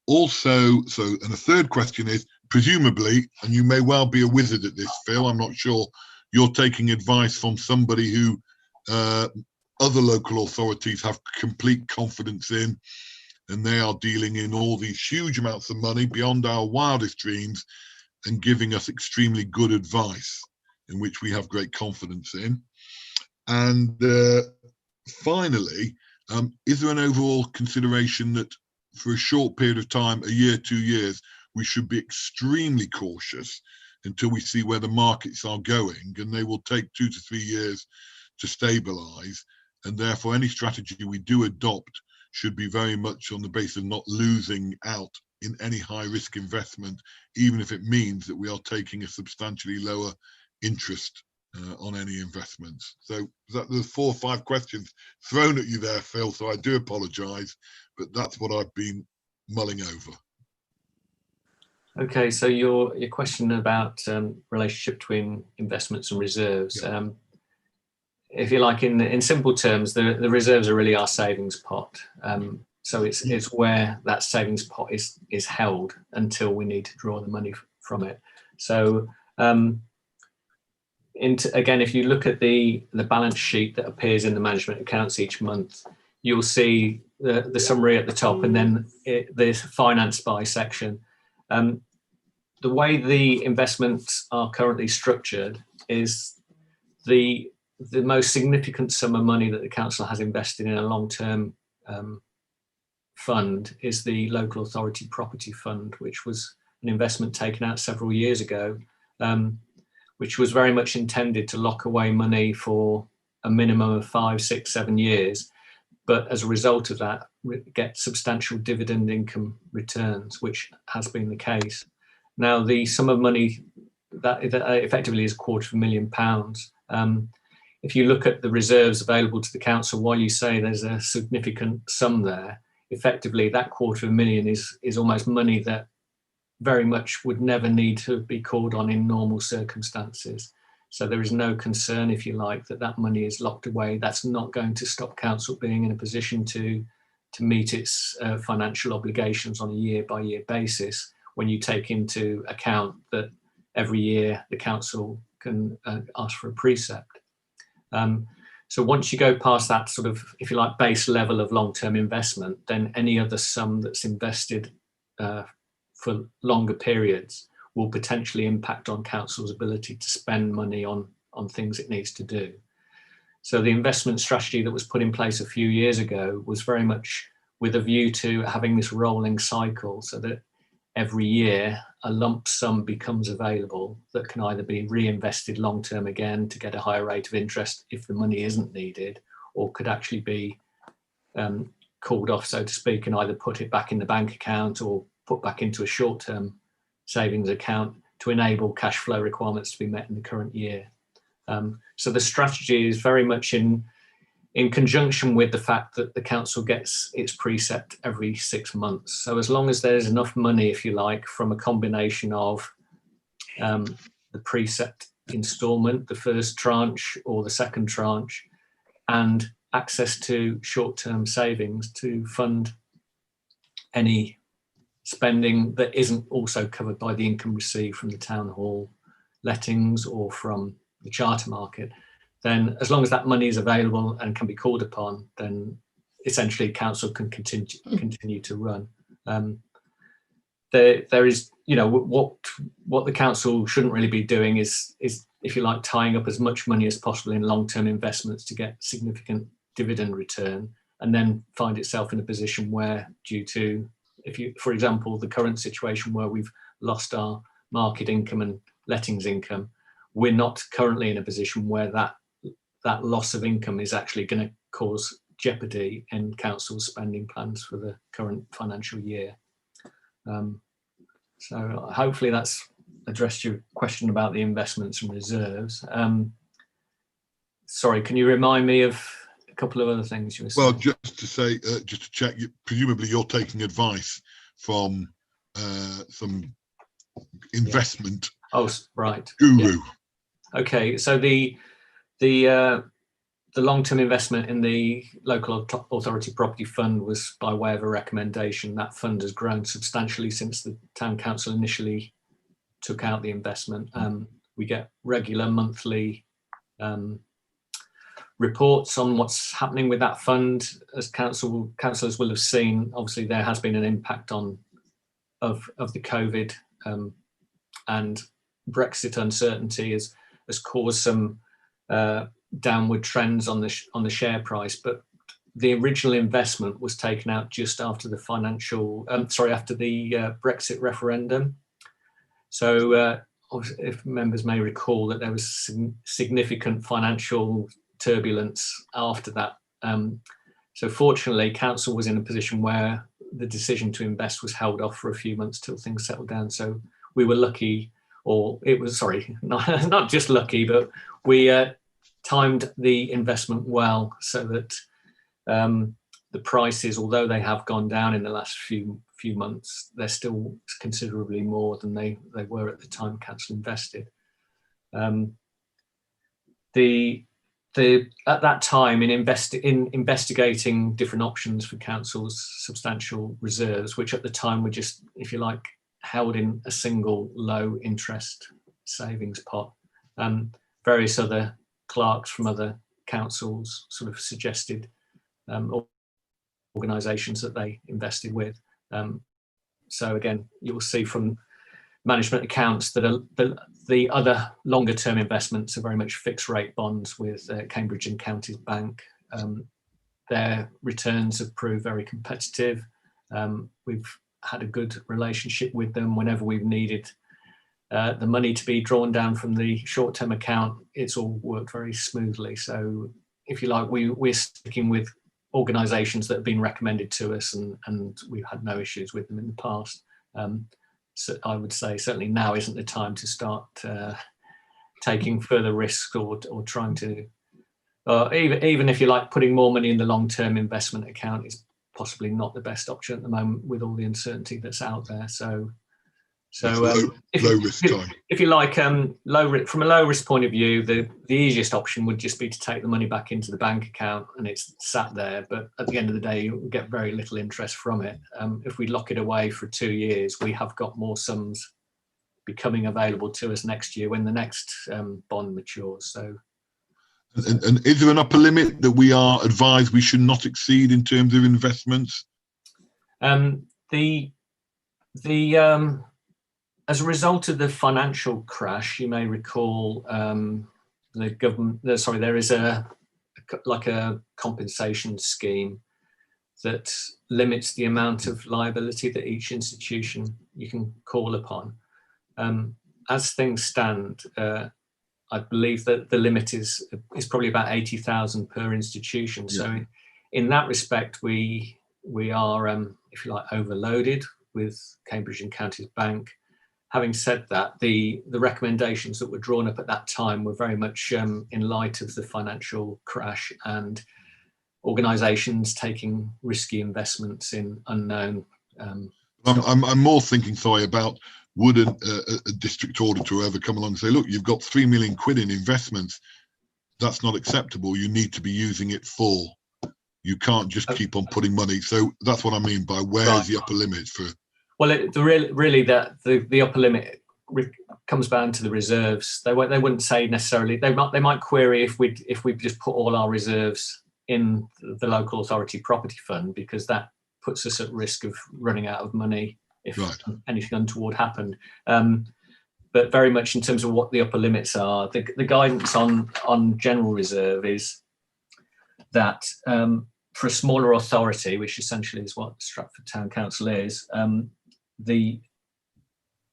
also, and a third question is, presumably, and you may well be a wizard at this, Phil, I'm not sure, you're taking advice from somebody who other local authorities have complete confidence in, and they are dealing in all these huge amounts of money beyond our wildest dreams and giving us extremely good advice in which we have great confidence in. And finally, is there an overall consideration that for a short period of time, a year, 2 years, we should be extremely cautious until we see where the markets are going, and they will take 2 to 3 years to stabilize, and therefore any strategy we do adopt should be very much on the basis of not losing out in any high risk investment, even if it means that we are taking a substantially lower interest on any investments. So there's 4 or 5 questions thrown at you there, Phil, so I do apologize, but that's what I've been mulling over. Okay, so your question about relationship between investments and reserves. Yeah. If you like, in simple terms, the reserves are really our savings pot. So it's where that savings pot is held until we need to draw the money from it. So again, if you look at the balance sheet that appears in the management accounts each month, you'll see the summary at the top, and then there's financed by section. The way the investments are currently structured is the most significant sum of money that the council has invested in a long-term fund is the local authority property fund, which was an investment taken out several years ago, which was very much intended to lock away money for a minimum of 5, 6, 7 years. But as a result of that, get substantial dividend income returns, which has been the case. Now, the sum of money that effectively is £250,000. If you look at the reserves available to the council, while you say there's a significant sum there, effectively that £250,000 is almost money that very much would never need to be called on in normal circumstances. So there is no concern, if you like, that money is locked away. That's not going to stop council being in a position to meet its financial obligations on a year-by-year basis, when you take into account that every year the council can ask for a precept. So once you go past that sort of, if you like, base level of long-term investment, then any other sum that's invested for longer periods will potentially impact on council's ability to spend money on things it needs to do. So the investment strategy that was put in place a few years ago was very much with a view to having this rolling cycle, so that every year a lump sum becomes available that can either be reinvested long term again to get a higher rate of interest if the money isn't needed, or could actually be called off, so to speak, and either put it back in the bank account or put back into a short term savings account to enable cash flow requirements to be met in the current year. So the strategy is very much in conjunction with the fact that the council gets its precept every 6 months. So as long as there's enough money, if you like, from a combination of the precept instalment, the first tranche or the second tranche, and access to short-term savings to fund any spending that isn't also covered by the income received from the town hall lettings or from the charter market, then as long as that money is available and can be called upon, then essentially council can continue to run. There is, you know, what the council shouldn't really be doing is, if you like, tying up as much money as possible in long-term investments to get significant dividend return, and then find itself in a position where, due to, for example, the current situation where we've lost our market income and lettings income, we're not currently in a position where that loss of income is actually going to cause jeopardy in council's spending plans for the current financial year. So hopefully that's addressed your question about the investments and reserves. Sorry, can you remind me of a couple of other things you were saying? Well, just to say, just to check, presumably you're taking advice from some investment guru. Yeah. Okay, so the long-term investment in the local authority property fund was by way of a recommendation. That fund has grown substantially since the town council initially took out the investment. We get regular monthly reports on what's happening with that fund. As councillors will have seen, obviously there has been an impact of the COVID and Brexit uncertainty has caused some downward trends on the share price, but the original investment was taken out just after the after the Brexit referendum. So if members may recall that there was significant financial turbulence after that. So fortunately, council was in a position where the decision to invest was held off for a few months till things settled down. So we were lucky, or it was, sorry, not just lucky, but we timed the investment well so that the prices, although they have gone down in the last few months, they're still considerably more than they were at the time council invested. At that time, in investigating different options for council's substantial reserves, which at the time were just, if you like, held in a single low interest savings pot, various other clerks from other councils sort of suggested organisations that they invested with. So again, you'll see from management accounts that the other longer term investments are very much fixed rate bonds with Cambridge and Counties Bank. Their returns have proved very competitive. We've had a good relationship with them whenever we've needed the money to be drawn down from the short-term account. It's all worked very smoothly. So if you like, we're sticking with organisations that have been recommended to us, and we've had no issues with them in the past. So I would say certainly now isn't the time to start taking further risks or trying to, even if you like, putting more money in the long-term investment account is possibly not the best option at the moment with all the uncertainty that's out there. So if you like, from a low risk point of view, the easiest option would just be to take the money back into the bank account and it's sat there. But at the end of the day, you'll get very little interest from it. If we lock it away for 2 years, we have got more sums becoming available to us next year when the next bond matures. So, and is there an upper limit that we are advised we should not exceed in terms of investments? As a result of the financial crash, you may recall the government. There is a compensation scheme that limits the amount of liability that each institution you can call upon. As things stand, I believe that the limit is probably about 80,000 per institution. Yeah. So in that respect, we are, if you like, overloaded with Cambridge and Counties Bank. Having said that, the recommendations that were drawn up at that time were very much in light of the financial crash and organisations taking risky investments in unknown. I'm more thinking, sorry, about would a district auditor ever come along and say, look, you've got 3 million quid in investments. That's not acceptable. You need to be using it for. You can't just keep on putting money. So that's what I mean by where's the upper limit for. Well, the upper limit comes down to the reserves. They wouldn't say necessarily. They might query if we just put all our reserves in the local authority property fund, because that puts us at risk of running out of money if anything untoward happened. But very much in terms of what the upper limits are, the guidance on general reserve is that for a smaller authority, which essentially is what Stratford Town Council is, the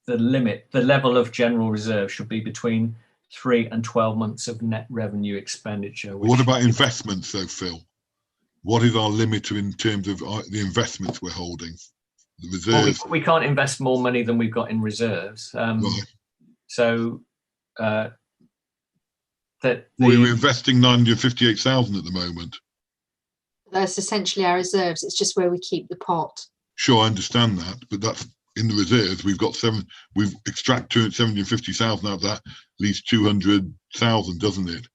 level of general reserve should be between 3 and 12 months of net revenue expenditure. What about investments though, Phil? What is our limit in terms of the investments we're holding? The reserves? Well, we can't invest more money than we've got in reserves. So we're investing 958,000 at the moment. That's essentially our reserves. It's just where we keep the pot. Sure, I understand that, but that's in the reserves. We've extracted 750,000 out of that, leaves 200,000, doesn't it?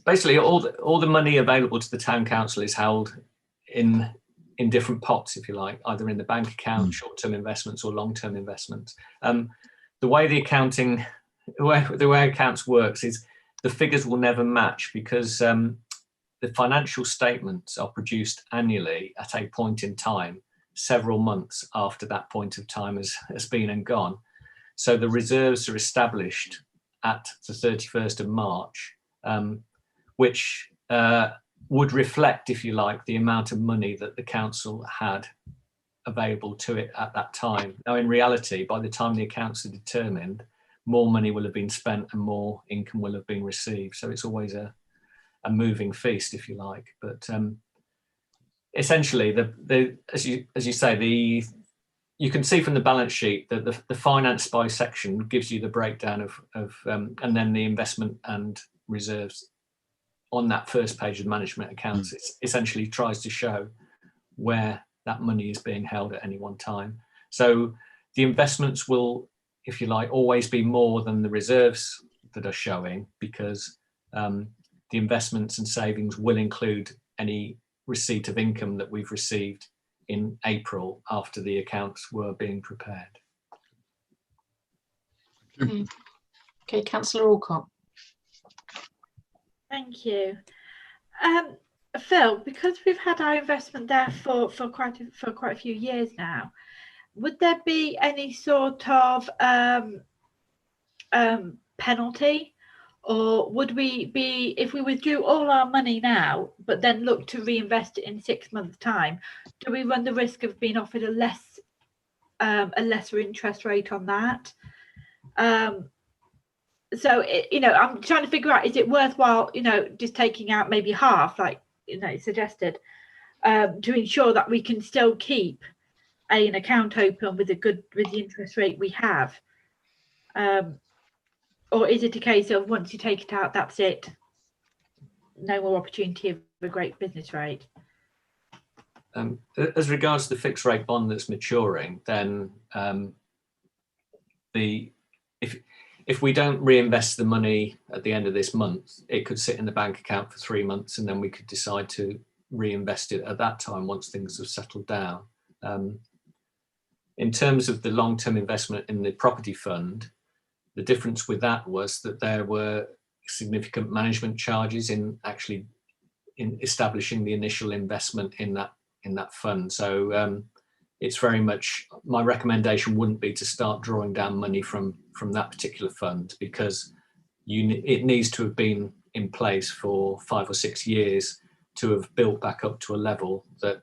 Basically, all the money available to the town council is held in different pots, if you like, either in the bank account, short-term investments, or long-term investments. The way the way accounts works is the figures will never match, because the financial statements are produced annually at a point in time, several months after that point of time has been and gone. So the reserves are established at the 31st of March, which would reflect, if you like, the amount of money that the council had available to it at that time. Now, in reality, by the time the accounts are determined, more money will have been spent and more income will have been received. So it's always a moving feast, if you like. But essentially, as you say, you can see from the balance sheet that the finance by section gives you the breakdown of and then the investment and reserves on that first page of management accounts. It essentially tries to show where that money is being held at any one time. So the investments will, if you like, always be more than the reserves that are showing, because the investments and savings will include any receipt of income that we've received in April after the accounts were being prepared. Okay, Councillor Alcott. Thank you. Phil, because we've had our investment there for quite a few years now, would there be any sort of penalty, or would we be, if we withdrew all our money now but then look to reinvest it in 6 months' time, do we run the risk of being offered a lesser interest rate on that? So I'm trying to figure out, is it worthwhile, just taking out maybe half, like suggested, to ensure that we can still keep an account open with the interest rate we have, or is it a case of once you take it out, that's it, no more opportunity of a great business rate? As regards to the fixed rate bond that's maturing, then if we don't reinvest the money at the end of this month, it could sit in the bank account for 3 months, and then we could decide to reinvest it at that time once things have settled down. In terms of the long-term investment in the property fund, the difference with that was that there were significant management charges in establishing the initial investment in that fund. So it's very much, my recommendation wouldn't be to start drawing down money from that particular fund, because it needs to have been in place for 5 or 6 years to have built back up to a level that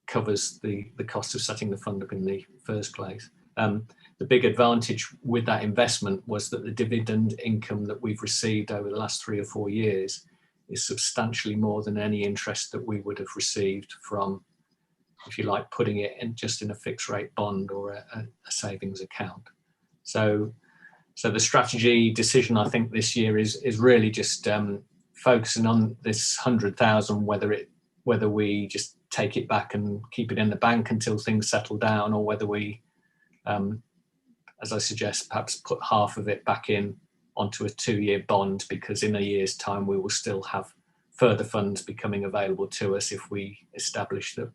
covers the cost of setting the fund up in the first place. The big advantage with that investment was that the dividend income that we've received over the last 3 or 4 years is substantially more than any interest that we would have received from, if you like, putting it in just in a fixed rate bond or a savings account. So the strategy decision, I think, this year is really just focusing on this 100,000, whether we just take it back and keep it in the bank until things settle down, or whether we, as I suggest, perhaps put half of it back in onto a 2-year bond, because in a year's time we will still have further funds becoming available to us if we establish that,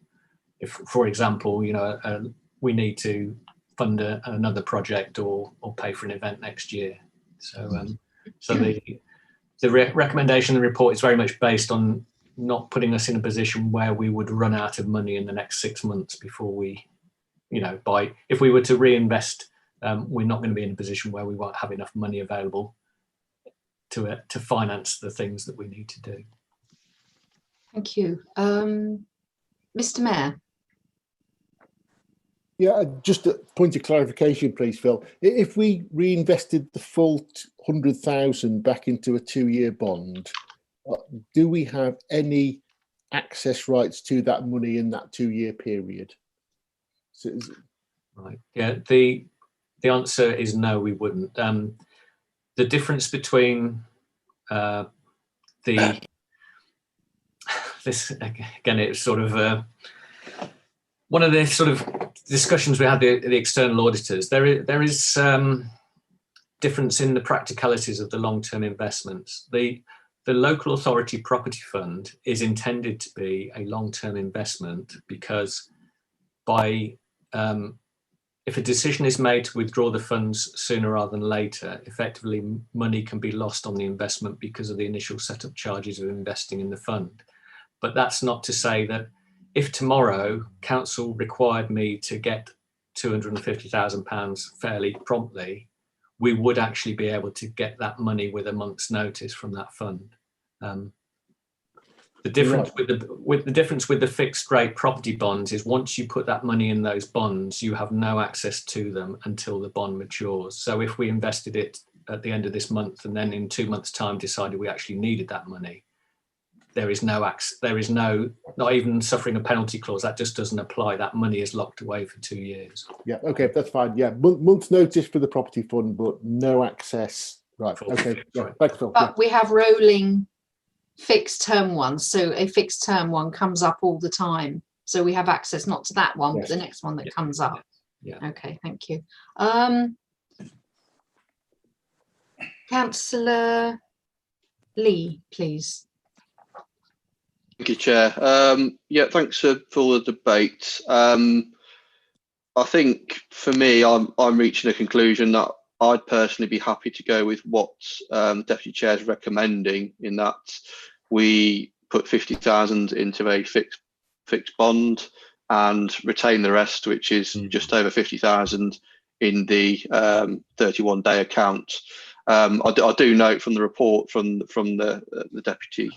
if, for example, we need to fund another project or pay for an event next year. So the recommendation in the report is very much based on not putting us in a position where we would run out of money in the next 6 months before we, if we were to reinvest, we're not going to be in a position where we won't have enough money available to finance the things that we need to do. Thank you. Mr. Mayor. Yeah, just a point of clarification, please, Phil. If we reinvested the full 100,000 back into a 2-year bond, do we have any access rights to that money in that 2-year period? Right. Yeah. The answer is no, we wouldn't. The difference between this again, it's sort of one of the sort of discussions we had the external auditors. There is difference in the practicalities of the long-term investments. The local authority property fund is intended to be a long-term investment because if a decision is made to withdraw the funds sooner rather than later, effectively money can be lost on the investment because of the initial setup charges of investing in the fund. But that's not to say that if tomorrow council required me to get £250,000 fairly promptly, we would actually be able to get that money with a month's notice from that fund. The difference with the fixed rate property bonds is once you put that money in those bonds, you have no access to them until the bond matures. So if we invested it at the end of this month and then in 2 months' time decided we actually needed that money, there is no access, not even suffering a penalty clause. That just doesn't apply. That money is locked away for 2 years. Yeah, okay, that's fine. Yeah, month's notice for the property fund, but no access. Right, okay. Yeah, thanks, Phil. But we have rolling fixed term ones. So a fixed term one comes up all the time. So we have access not to that one, but the next one that comes up. Yeah. Okay, thank you. Councillor Lee, please. Thank you, Chair. Yeah, thanks for the debate. I think for me, I'm reaching a conclusion that I'd personally be happy to go with what Deputy Chair's recommending, in that we put 50,000 into a fixed bond and retain the rest, which is just over 50,000 in the 31-day account. I do note from the report from the Deputy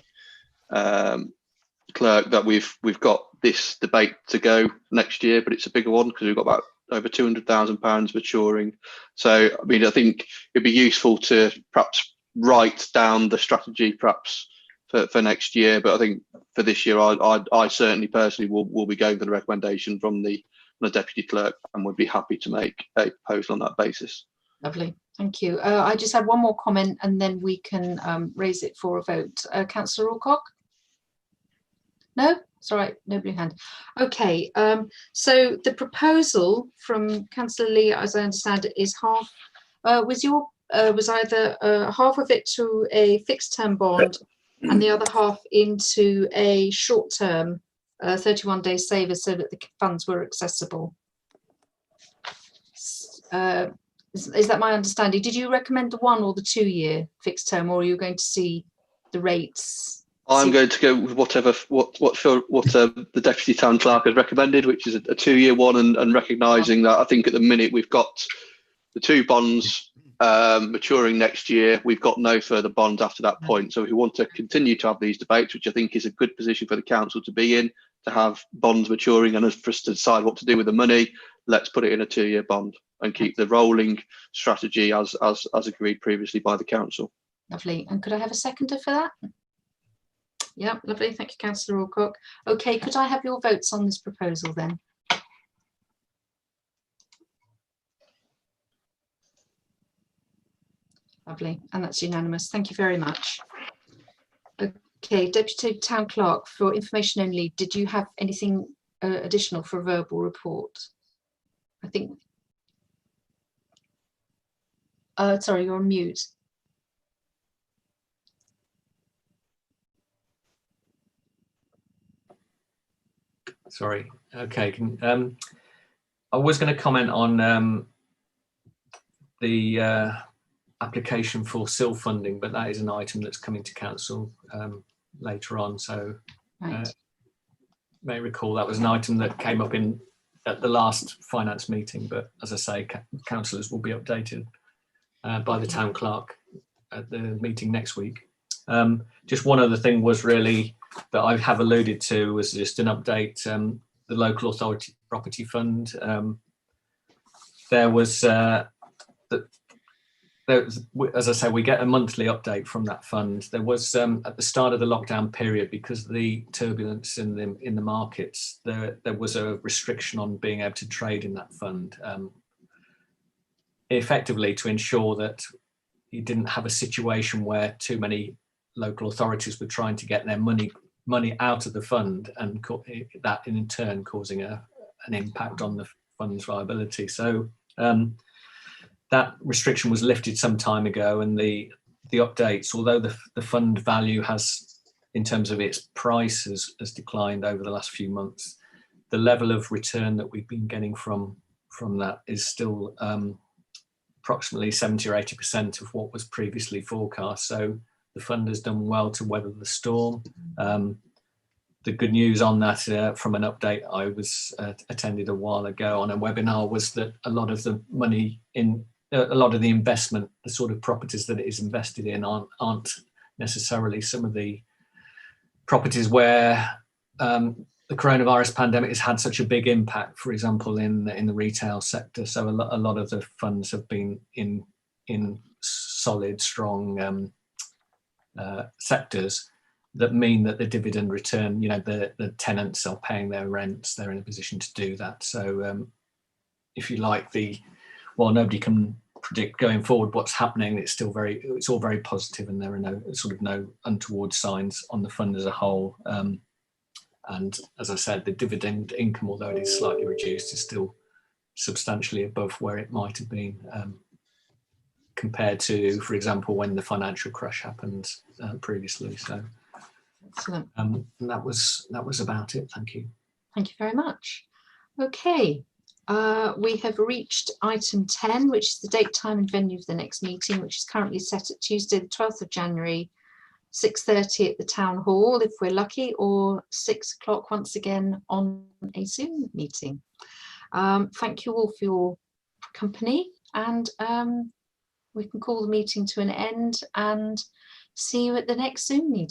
Clerk that we've got this debate to go next year, but it's a bigger one because we've got about over £200,000 maturing. So I mean, I think it'd be useful to perhaps write down the strategy perhaps for next year, but I think for this year I certainly personally will be going for the recommendation from the Deputy Clerk and would be happy to make a proposal on that basis. Lovely, thank you. I just had one more comment and then we can raise it for a vote. Councillor Alcock? No, it's all right, nobody hand. Okay, so the proposal from Councillor Lee, as I understand it, is half, was either half of it to a fixed term bond and the other half into a short term 31-day saver so that the funds were accessible. Is that my understanding? Did you recommend the 1 or the 2-year fixed term, or are you going to see the rates? I'm going to go with what the Deputy Town Clerk has recommended, which is a 2-year one, and recognising that I think at the minute we've got the 2 bonds maturing next year. We've got no further bonds after that point. So if we want to continue to have these debates, which I think is a good position for the council to be in, to have bonds maturing and for us to decide what to do with the money, let's put it in a 2-year bond and keep the rolling strategy as agreed previously by the council. Lovely. And could I have a seconder for that? Yeah, lovely. Thank you, Councillor Alcock. Okay, could I have your votes on this proposal then? Lovely, and that's unanimous. Thank you very much. Okay, Deputy Town Clerk, for information only, did you have anything additional for a verbal report? I think. Sorry, you're on mute. Sorry. Okay. I was going to comment on the application for SIL funding, but that is an item that's coming to council later on. So Right. May recall that was an item that came up at the last finance meeting, but as I say, councillors will be updated by the town clerk at the meeting next week. Just one other thing was really that I have alluded to was just an update. The local authority property fund. There was, as I say, we get a monthly update from that fund. There was at the start of the lockdown period, because of the turbulence in the markets, there was a restriction on being able to trade in that fund, effectively to ensure that you didn't have a situation where too many local authorities were trying to get their money out of the fund, and that in turn causing an impact on the fund's viability. So that restriction was lifted some time ago, and the updates, although the fund value has, in terms of its price, has declined over the last few months, the level of return that we've been getting from that is still approximately 70 or 80% of what was previously forecast. So the fund has done well to weather the storm. The good news on that, from an update I was attended a while ago on a webinar, was that a lot of the money in a lot of the investment, the sort of properties that it is invested in, aren't necessarily some of the properties where the coronavirus pandemic has had such a big impact. For example, in the retail sector, so a lot of the funds have been in solid, strong sectors that mean that the dividend return, the tenants are paying their rents, they're in a position to do that. So if you like, while nobody can predict going forward what's happening, it's all very positive, and there are no untoward signs on the fund as a whole. And as I said, the dividend income, although it is slightly reduced, is still substantially above where it might have been compared to, for example, when the financial crash happened previously. So Excellent. that was about it. Thank you. Thank you very much. Okay, we have reached item 10, which is the date, time and venue of the next meeting, which is currently set at Tuesday, the 12th of January, 6:30 at the Town Hall, if we're lucky, or 6 o'clock once again on a Zoom meeting. Thank you all for your company, and we can call the meeting to an end and see you at the next Zoom meeting.